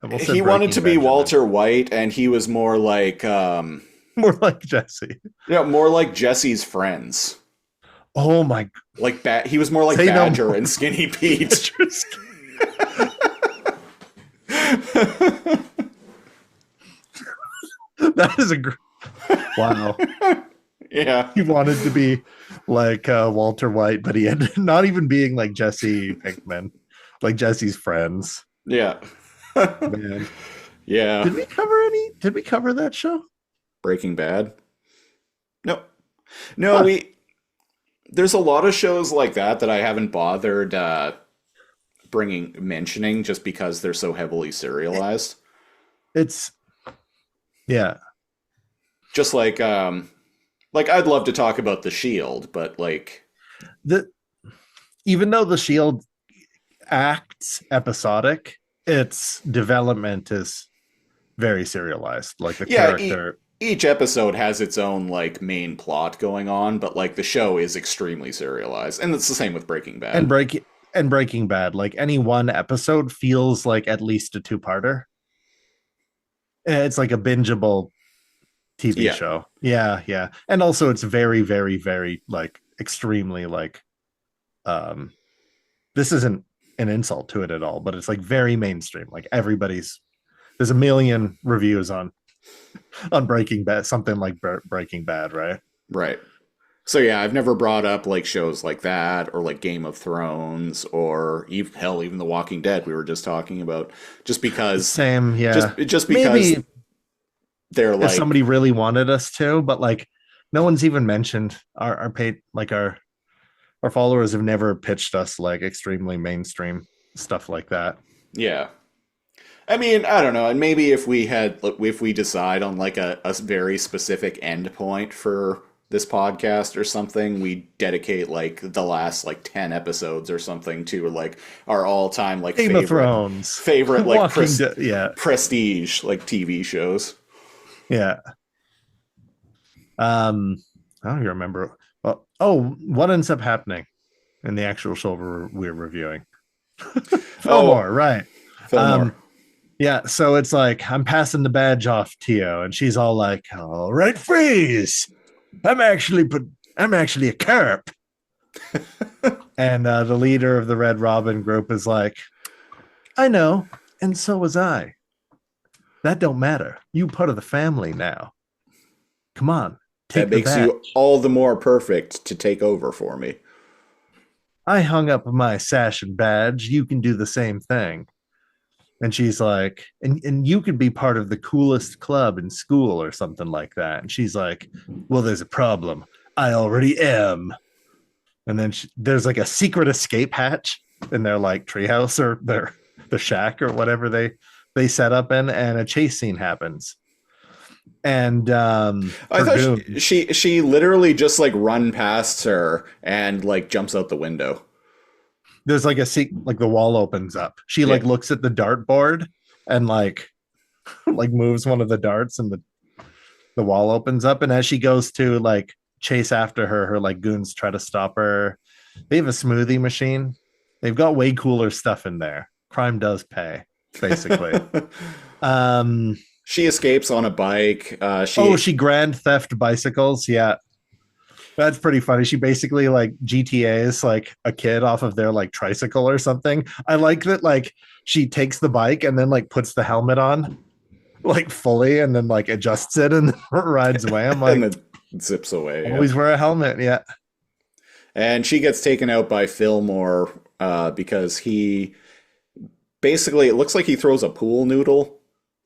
I almost he said wanted to Breaking be Benjamin. Walter White, and he was more like, More like Jesse. yeah, more like Jesse's friends. Oh my! Like he was more like Say no Badger more. and Skinny Pete. That is wow. Yeah, He wanted to be like Walter White, but he ended not even being like Jesse Pinkman, like Jesse's friends. yeah, Man, yeah. Did we cover that show? Breaking Bad. No, no, Huh. we. There's a lot of shows like that I haven't bothered mentioning just because they're so heavily serialized. It's yeah. Just like I'd love to talk about The Shield, but like The even though the Shield acts episodic, its development is very serialized. Like the yeah, character. each episode has its own like main plot going on, but like the show is extremely serialized, and it's the same with Breaking Bad. And Breaking Bad, like any one episode feels like at least a two-parter. It's like a bingeable TV Yeah. show. Yeah, yeah. And also it's very, very, very like extremely like this isn't an insult to it at all, but it's like very mainstream. Like there's a million reviews on Breaking Bad, something like Breaking Bad, right? Right. So yeah, I've never brought up like shows like that or like Game of Thrones or even The Walking Dead we were just talking about, just because Same, yeah. just because Maybe they're if like somebody really wanted us to, but like no one's even mentioned our paid like our followers have never pitched us like extremely mainstream stuff like that. yeah. I mean, I don't know, and maybe if we decide on like a very specific endpoint for this podcast or something, we dedicate like the last like 10 episodes or something to like our all-time like Game of Thrones, favorite like yeah, prestige like TV shows. yeah. I don't even remember. Well, what ends up happening in the actual show we're reviewing? Fillmore, right? Fillmore. Yeah, so it's like I'm passing the badge off to you, and she's all like, "All right, freeze! I'm actually a carp." And the leader of the Red Robin group is like, "I know, and so was I. That don't matter. You part of the family now. Come on, take That makes the badge. you all the more perfect to take over for me. I hung up my sash and badge. You can do the same thing." And she's like, and you could be part of the coolest club in school or something like that. And she's like, well, there's a problem. I already am. And then there's like a secret escape hatch in their like treehouse or the shack or whatever they set up in, and a chase scene happens. And I thought she literally just like run past her and like jumps out the window. there's like like the wall opens up. She like looks at the dartboard and like moves one of the darts, and the wall opens up. And as she goes to like chase after her like goons try to stop her. They have a smoothie machine. They've got way cooler stuff in there. Crime does pay, basically. She escapes on a bike. She grand theft bicycles. Yeah. That's pretty funny. She basically like GTAs like a kid off of their like tricycle or something. I like that like she takes the bike and then like puts the helmet on like fully and then like adjusts it and rides away. I'm like, and then zips away. Always wear a helmet. Yeah. And she gets taken out by Fillmore because he basically, it looks like he throws a pool noodle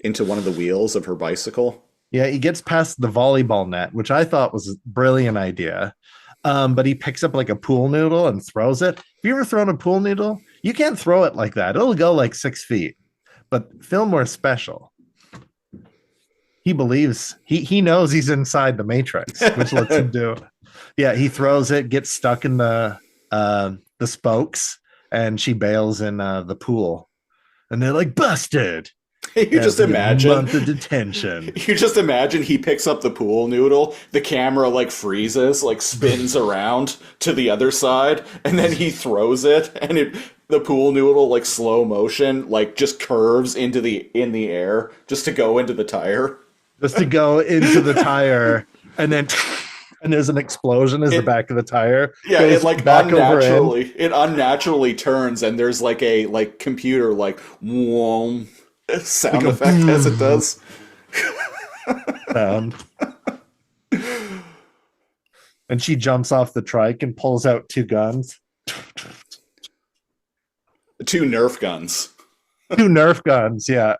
into one of the wheels of her bicycle. Yeah, he gets past the volleyball net, which I thought was a brilliant idea. But he picks up like a pool noodle and throws it. Have you ever thrown a pool noodle? You can't throw it like that. It'll go like 6 feet. But Fillmore's special. He believes, he knows he's inside the Matrix, which lets him do. Yeah, he throws it, gets stuck in the spokes, and she bails in the pool. And they're like, busted. You just After a imagine month of detention. You just imagine he picks up the pool noodle, the camera like freezes, like spins around to the other side, and then he throws it, and the pool noodle like slow motion like just curves in the air just to go into the tire. Just to go into the tire, and then and there's an explosion as the back of the tire. Yeah, it like back unnaturally turns, and there's like a like computer like whoom sound like effect as it does. Sound. And she jumps off the trike and pulls out 2 guns. 2 Nerf guns. 2 Nerf guns, yeah.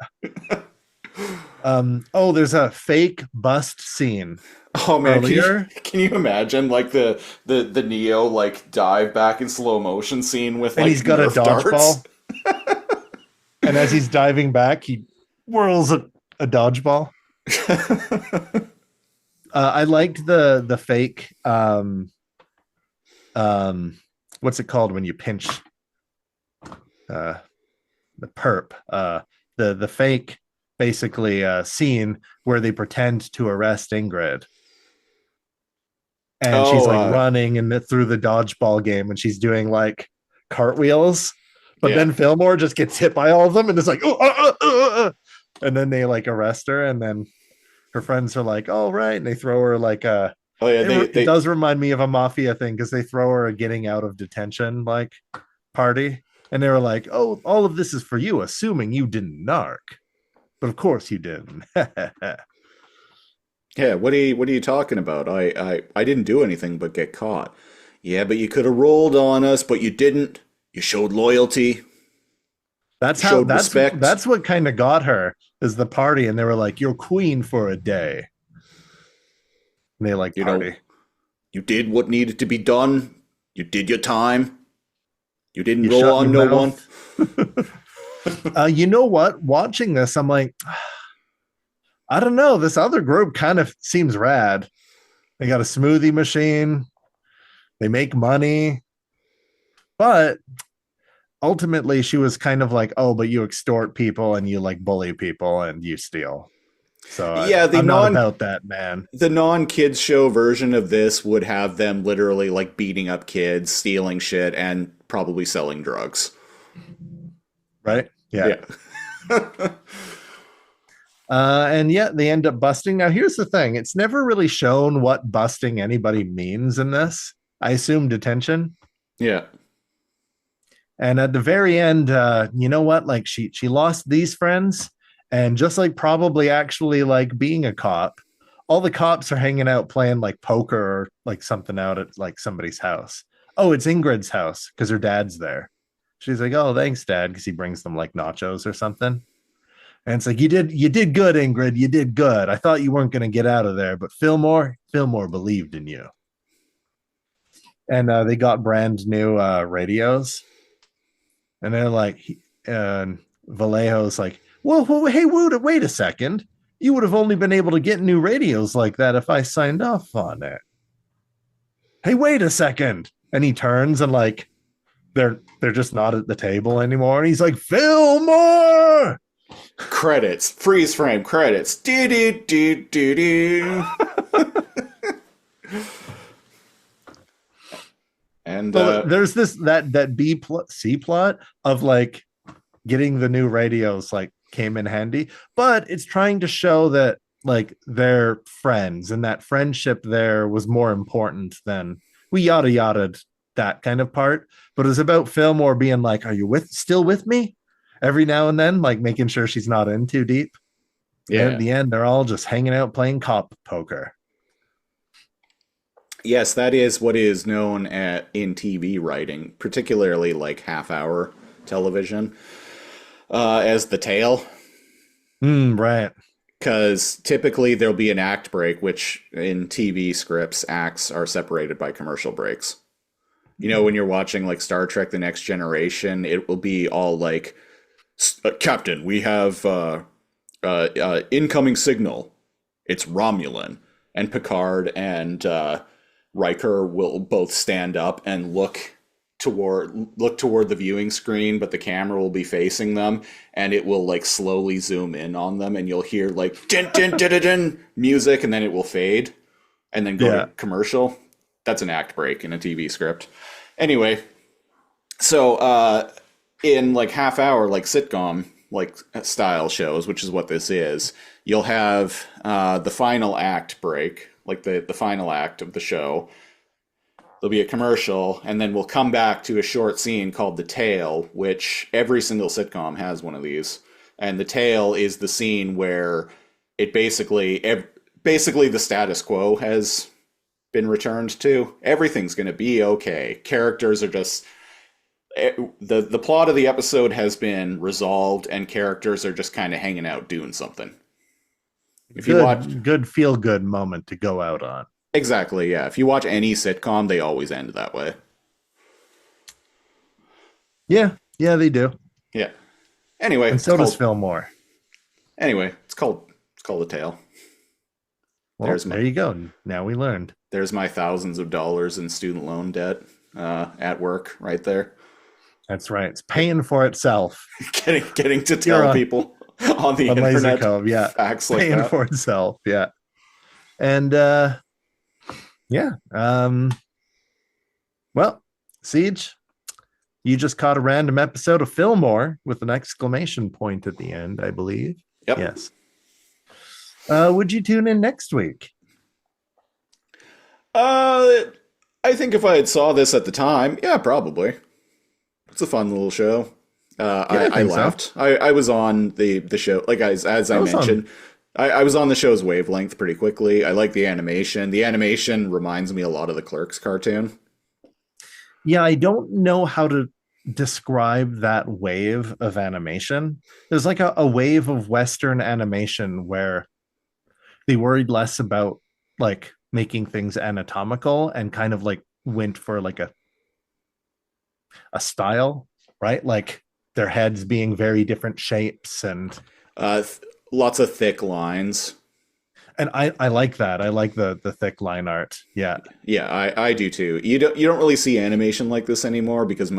There's a fake bust scene. Oh man, earlier. Can you imagine like the Neo like dive back in slow motion scene with and like he's got Nerf a dodgeball. And as he's diving back, he whirls a dodgeball. I liked the fake what's it called when you pinch the perp, the fake basically scene where they pretend to arrest Ingrid, and she's like running through the dodgeball game, and she's doing like cartwheels, but then Fillmore just gets hit by all of them, and it's like and then they like arrest her, and then her friends are like, "Oh right," and they throw her like a. Oh yeah, it does remind me of a mafia thing because they throw her a getting out of detention like party, and they were like, "Oh, all of this is for you, assuming you didn't narc, but of course you didn't." Yeah, what are you talking about? I didn't do anything but get caught. Yeah, but you could have rolled on us, but you didn't. You showed loyalty. That's what kind of got her is the party, and they were like, "You're queen for a day." And they like party. You did what needed to be done. You did your time. You didn't roll on no one. You know what? Watching this, I'm like, I don't know. This other group kind of seems rad. They got a smoothie machine. They make money. But ultimately, she was kind of like, oh, but you extort people and you like bully people and you steal. So yeah, I'm not about that, man. The non-kids show version of this would have them literally like beating up kids, stealing shit, and probably selling drugs. Right? Yeah. And yet they end up busting. Now, here's the thing. It's never really shown what busting anybody means in this. I assume detention. Yeah. And at the very end, you know what? Like she lost these friends, and just like probably actually like being a cop, all the cops are hanging out playing like poker or like something out at like somebody's house. Oh, it's Ingrid's house because her dad's there. She's like, "Oh, thanks, Dad," because he brings them like nachos or something. And it's like, you did good, Ingrid. You did good. I thought you weren't going to get out of there, but Fillmore believed in you. And they got brand new radios. And they're like, and Vallejo's like, well, hey, wait a second. You would have only been able to get new radios like that if I signed off on it. Hey, wait a second. And he turns and like, they're just not at the table anymore. And he's like, Fillmore! Credits. Freeze frame. Credits. Do. And there's that C plot of like getting the new radios like came in handy, but it's trying to show that like they're friends and that friendship there was more important than we yada that kind of part. But it's about Fillmore being like, "Are you still with me?" Every now and then, like making sure she's not in too deep. Yeah. And at the end, they're all just hanging out playing cop poker. Yes, that is what is known in TV writing, particularly like half-hour television, as the tail. Right. Because typically there'll be an act break, which in TV scripts, acts are separated by commercial breaks. You know, when you're watching like Star Trek: The Next Generation, it will be all like, "Captain, we have incoming signal. It's Romulan." And Picard and Riker will both stand up and look look toward the viewing screen, but the camera will be facing them, and it will like slowly zoom in on them, and you'll hear like din din din din, din music, and then it will fade, and then go to commercial. That's an act break in a TV script. Anyway, so in like half hour, like sitcom like style shows, which is what this is, you'll have the final act break, like the final act of the show. There'll be a commercial, and then we'll come back to a short scene called the tail, which every single sitcom has one of these. And the tail is the scene where it basically the status quo has been returned to. Everything's going to be okay. Characters are just... The plot of the episode has been resolved, and characters are just kind of hanging out doing something. If you watch... Good feel-good moment to go out on. Exactly, yeah. If you watch any sitcom, they always end that way. Yeah, they do. Yeah. Anyway, and so does Fillmore. Anyway, it's called The Tale. Well, there you go. Now we learned. There's my thousands of dollars in student loan debt at work right there. That's right. It's paying for itself. getting to tell people on the internet. Lazor Comb, yeah. Facts like paying that. for itself, yeah. And well, Siege, you just caught a random episode of Fillmore with an exclamation point at the end, I believe. Yep. Yes. Would you tune in next week? I think if I had saw this at the time, yeah, probably. It's a fun little show. I laughed. So. I was on the show, like as I mentioned. I was on the show's wavelength pretty quickly. I like the animation. The animation reminds me a lot of the Clerks cartoon. Yeah, I don't know how to describe that wave of animation. There's like a wave of Western animation where they worried less about like making things anatomical and kind of like went for like a style, right? Like their heads being very different shapes and lots of thick lines. And I like that. I like the thick line art. Yeah. Yeah, I do too. You don't really see animation like this anymore because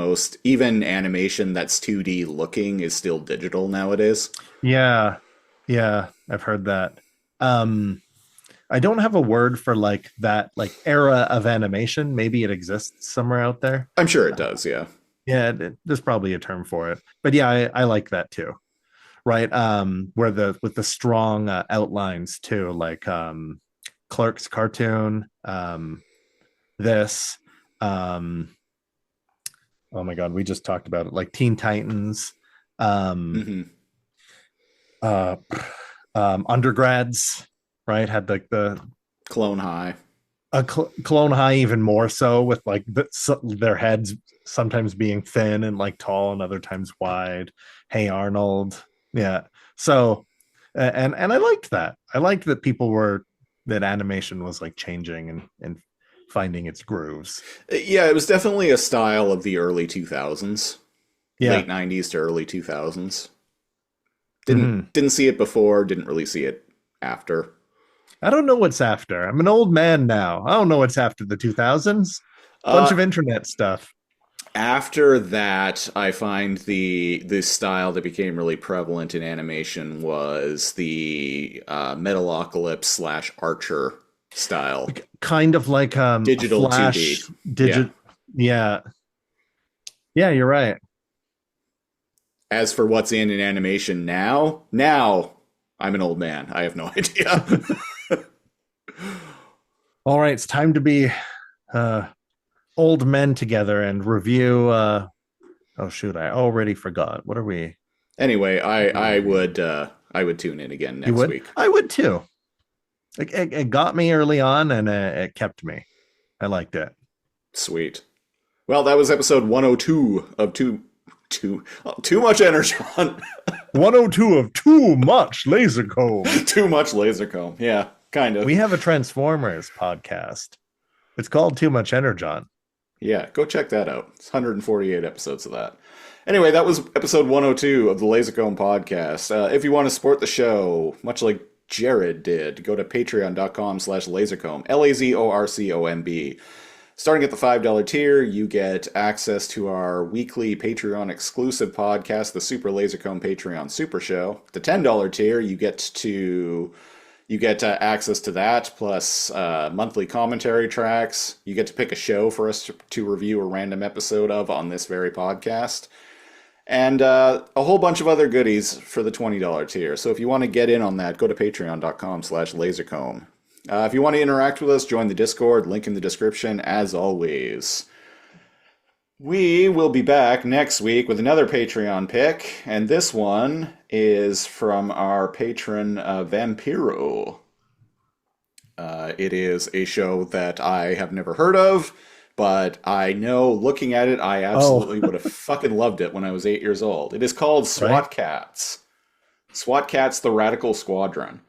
even animation that's 2D looking is still digital nowadays. Yeah. Yeah, I've heard that. I don't have a word for like that like era of animation. Maybe it exists somewhere out there. I'm sure it does, yeah. Yeah, there's probably a term for it. But yeah, I like that too. Right, where with the strong outlines too, like Clerks cartoon, this, oh my god, we just talked about it, like Teen Titans, Undergrads, right, had like the Clone High, Clone High even more so, with like their heads sometimes being thin and like tall and other times wide. Hey Arnold. Yeah. So, and I liked that. I liked that that animation was like changing and finding its grooves. Yeah, it was definitely a style of the early 2000s. Yeah. Late 90s to early 2000s. Didn't see it before, didn't really see it after. I don't know what's after. I'm an old man now. I don't know what's after the 2000s. Bunch of internet stuff. After that, I find the style that became really prevalent in animation was the Metalocalypse / Archer style. Kind of like digital Flash, 2D. Yeah, you're right. As for what's in animation now, I'm an old man. I have no idea. All right, it's time to be old men together and review oh shoot, I already forgot. What are we? Anyway, I would tune in again next week. I would too. It got me early on and it kept me. I liked it. Sweet. Well, that was episode 102 of Too Much Energon. 102 of Too Much Lazor Comb. Too Much Lazor Comb. Yeah, kind of. We have a Transformers podcast. It's called Too Much Energon. Yeah, go check that out. It's 148 episodes of that. Anyway, that was episode 102 of the Lazor Comb podcast. If you want to support the show, much like Jared did, go to patreon.com/lazorcomb, LAZORCOMB. Starting at the $5 tier, you get access to our weekly Patreon exclusive podcast, the Super Laser Comb Patreon Super Show. The $10 tier, you get access to that, plus monthly commentary tracks. You get to pick a show for us to review a random episode of on this very podcast. And a whole bunch of other goodies for the $20 tier. So if you want to get in on that, go to patreon.com/lasercomb. If you want to interact with us, join the Discord, link in the description, as always. We will be back next week with another Patreon pick, and this one is from our patron Vampiro. It is a show that I have never heard of, but I know looking at it, I absolutely would have fucking loved it when I was 8 years old. It is called SWAT Cats. SWAT Cats, the Radical Squadron.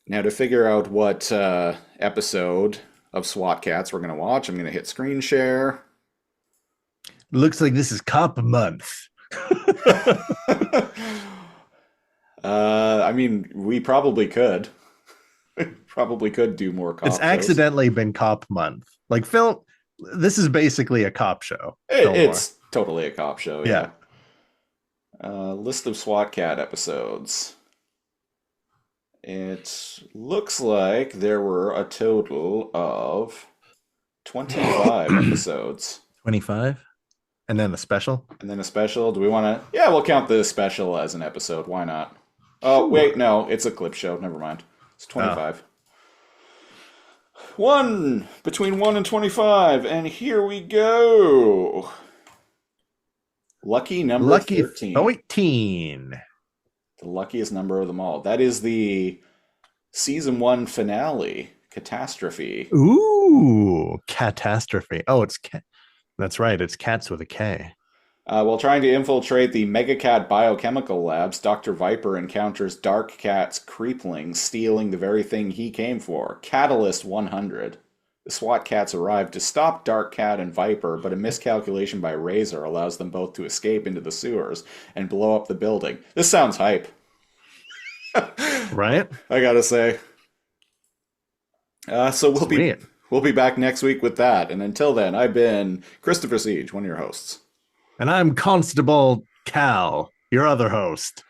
Now, to figure out what episode of SWAT Cats we're going to watch, I'm going to hit screen share. Looks like this is Cop Month. I mean, we probably could. Probably could do more cop It's shows. accidentally been Cop Month. Like, Phil, this is basically a cop show. It's totally a cop show, Yeah. List of SWAT Cat episodes. It looks like there were a total of 25 episodes. 25? And then a special? And then a special. Do we want to... Yeah, we'll count the special as an episode. Why not? Oh, wait, no. It's a clip show. Never mind. It's 25. Between 1 and 25. And here we go. Lucky number 13. 13. The luckiest number of them all. That is the season 1 finale, Catastrophe. Ooh, catastrophe. Oh, that's right. It's cats with a K. While trying to infiltrate the Megacat biochemical labs, Dr. Viper encounters Dark Cat's creeplings, stealing the very thing he came for, Catalyst 100. The SWAT Cats arrive to stop Dark Cat and Viper, but a miscalculation by Razor allows them both to escape into the sewers and blow up the building. This sounds hype. Right? I gotta say. So we'll be back next week with that. And until then, I've been Christopher Siege, one of your hosts. And I'm Constable Cal, your other host.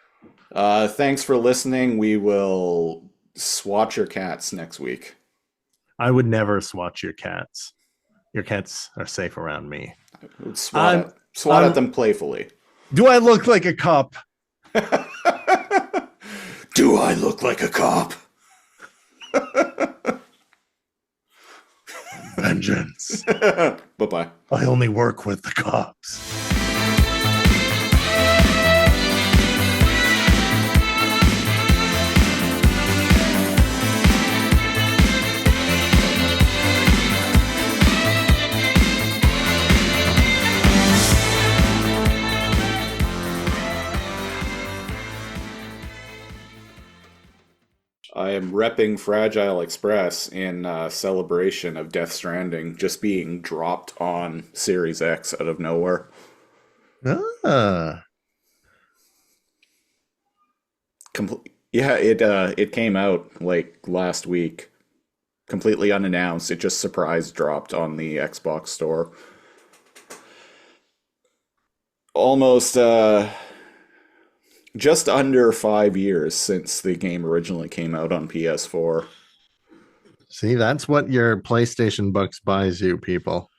Thanks for listening. We will swat your cats next week. I would never swat your cats. Your cats are safe around me. Swat at them playfully. Do I look like a cop? Do I look like a cop? Vengeance. Bye-bye. I only work with the cops. I am repping Fragile Express in celebration of Death Stranding just being dropped on Series X out of nowhere. It came out like last week, completely unannounced. It just surprise dropped on the Xbox store. Almost just under 5 years since the game originally came out on PS4. See, that's what your PlayStation Bucks buys you, people.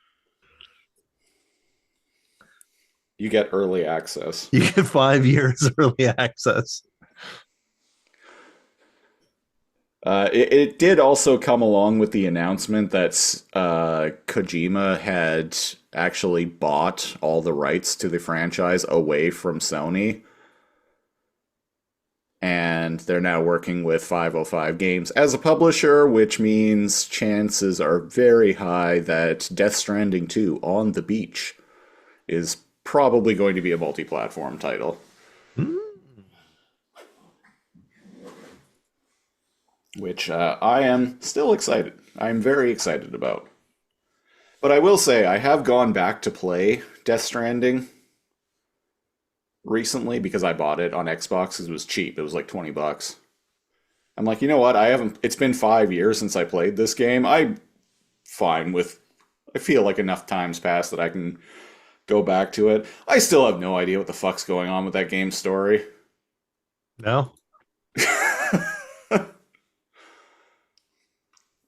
You get early access. You get 5 years early access. It did also come along with the announcement that Kojima had actually bought all the rights to the franchise away from Sony. And they're now working with 505 Games as a publisher, which means chances are very high that Death Stranding 2 On the Beach is probably going to be a multi-platform title. Which I am still excited. I'm very excited about. But I will say, I have gone back to play Death Stranding recently because I bought it on Xbox because it was cheap. It was like $20. I'm like, you know what? It's been 5 years since I played this game. I'm fine with I feel like enough time's passed that I can go back to it. I still have no idea what the fuck's going on with that game's story. No?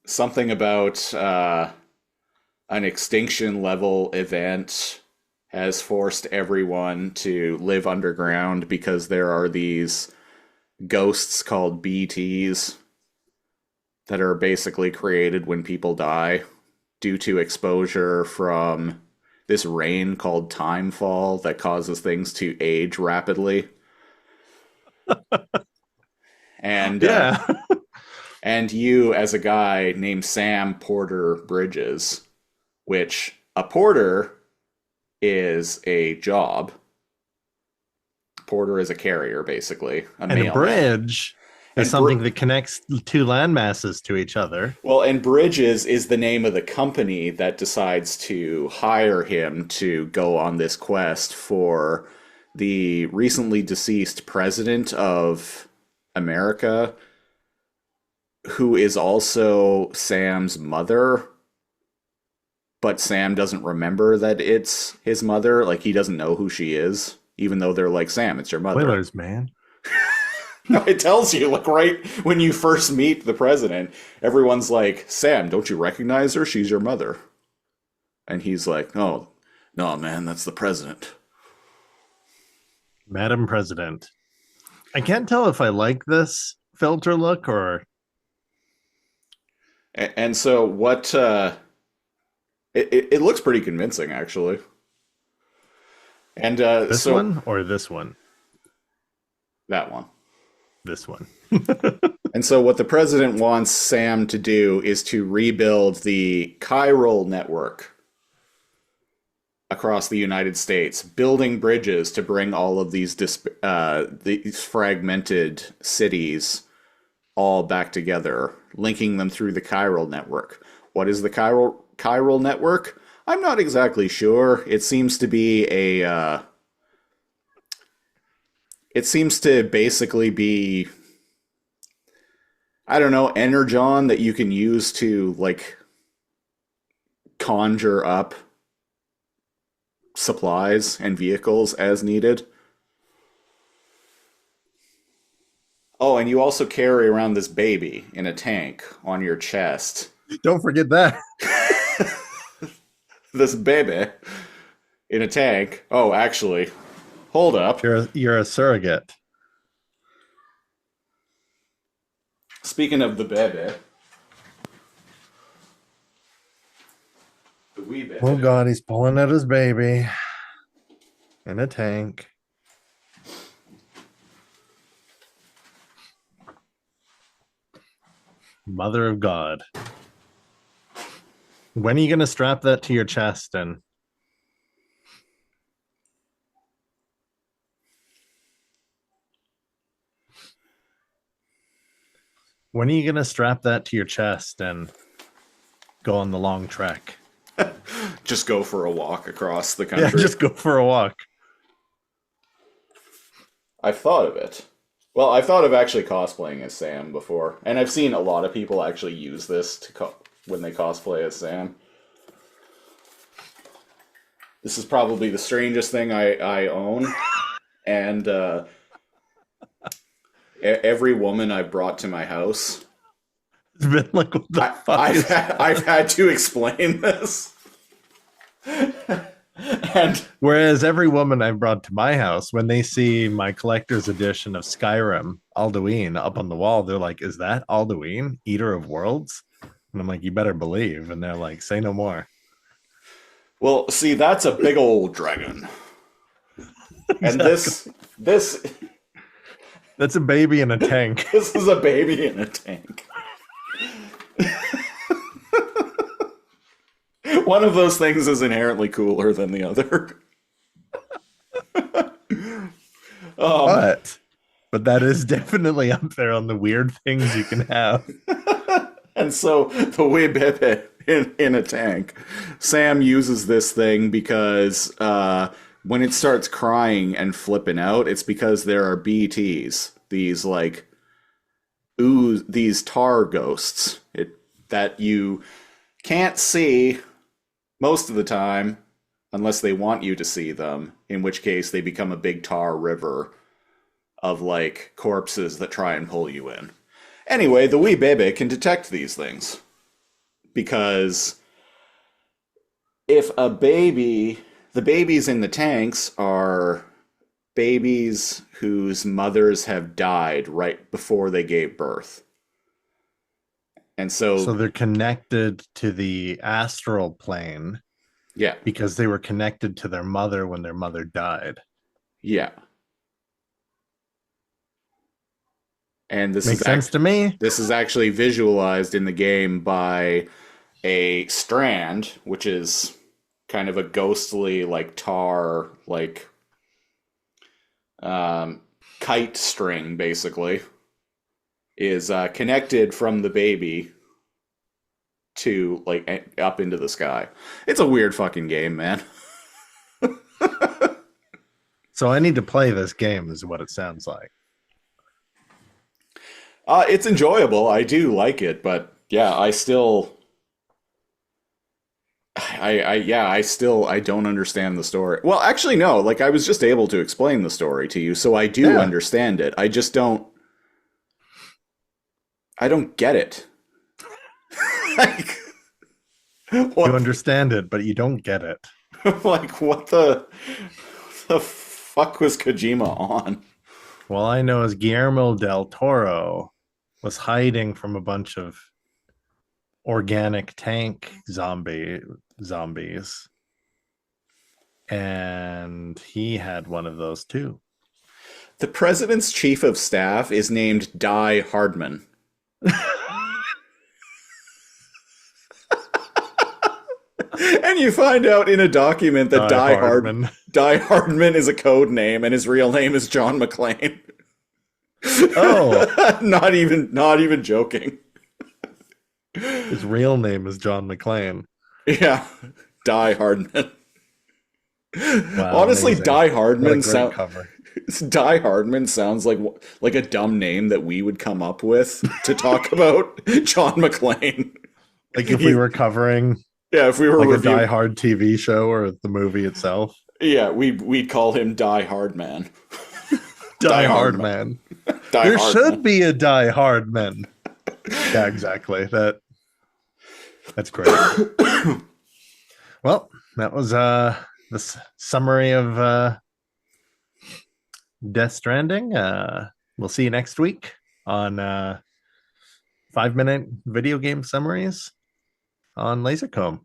Something about an extinction level event has forced everyone to live underground because there are these ghosts called BTs that are basically created when people die due to exposure from this rain called timefall that causes things to age rapidly. And Yeah. and you, as a guy named Sam Porter Bridges, which a porter is a job. Porter is a carrier, basically. And a mailman. bridge is And something that connects two land masses to each other. Well, and Bridges is the name of the company that decides to hire him to go on this quest for the recently deceased president of America, who is also Sam's mother. But Sam doesn't remember that it's his mother. Like, he doesn't know who she is, even though they're like, Sam, it's your mother. Spoilers, man. No, it tells you, like, right when you first meet the president, everyone's like, Sam, don't you recognize her? She's your mother. And he's like, oh, no, man, that's the president. Madam President. I can't tell if I like this filter look or... And so what... It looks pretty convincing, actually. And this one or this one? That one. This one. And so what the president wants Sam to do is to rebuild the chiral network across the United States, building bridges to bring all of these fragmented cities all back together, linking them through the chiral network. What is the chiral network? I'm not exactly sure. It seems to be it seems to basically be, I don't know, energon that you can use to, like, conjure up supplies and vehicles as needed. Oh, and you also carry around this baby in a tank on your chest. Don't forget that. This baby in a tank. Oh, actually, hold up. You're a surrogate. Speaking of the baby, the wee baby. Oh God, he's pulling out his baby in a tank. Mother of God. When are you going to strap that to your chest? And when are you going to strap that to your chest and go on the long trek? Just go for a walk across the country. Yeah, just go for a walk. I've thought of it. Well, I've thought of actually cosplaying as Sam before, and I've seen a lot of people actually use this to when they cosplay as Sam. This is probably the strangest thing I own, and every woman I've brought to my house, It's been like, what the fuck? I've had to explain this. And whereas every woman I've brought to my house, when they see my collector's edition of Skyrim, Alduin, up on the wall, they're like, is that Alduin, Eater of Worlds? And I'm like, you better believe. And they're like, say no more. Well, see, that's a big old dragon. And this That's a baby in a tank. this is a baby in a tank. One of those things is inherently cooler than the other. But that is definitely up there on the weird things you can have. And so the wee baby in a tank, Sam uses this thing because when it starts crying and flipping out, it's because there are BTs, these like these tar ghosts that you can't see, most of the time, unless they want you to see them, in which case they become a big tar river of like corpses that try and pull you in. Anyway, the wee baby can detect these things because if a baby, the babies in the tanks are babies whose mothers have died right before they gave birth. And so they're connected to the astral plane yeah, because they were connected to their mother when their mother died. yeah. And Makes sense to me. this is actually visualized in the game by a strand, which is kind of a ghostly, like tar, like kite string, basically, is connected from the baby to like up into the sky. It's a weird fucking game, man. So I need to play this game, is what it sounds like. It's enjoyable. I do like it, but yeah, I don't understand the story. Well, actually, no. Like, I was just able to explain the story to you, so I do understand it. I just don't. I don't get it. Like, what, You understand it, but you don't get it. like, what the fuck was Kojima on? Well, I know is Guillermo del Toro was hiding from a bunch of organic tank zombies. And he had one of those too. The president's chief of staff is named Die Hardman. And you find out in a document that Die Hardman is a code name and his real name is John McClane. Oh. not even joking. His real name is John McClane. Yeah. Die Hardman. Wow, honestly, amazing. Die Hardman cover. Die Hardman sounds like a dumb name that we would come up with to talk about John McClane. Like if we were covering if we were like a Die Hard TV show or the movie itself. Yeah, we'd call him Die Hard Man. Die Hard Man. There should be a Die Hard Man. Yeah, exactly. That's great. Well, that was this summary of Death Stranding. We'll see you next week on 5-minute video game summaries on Lazor Comb.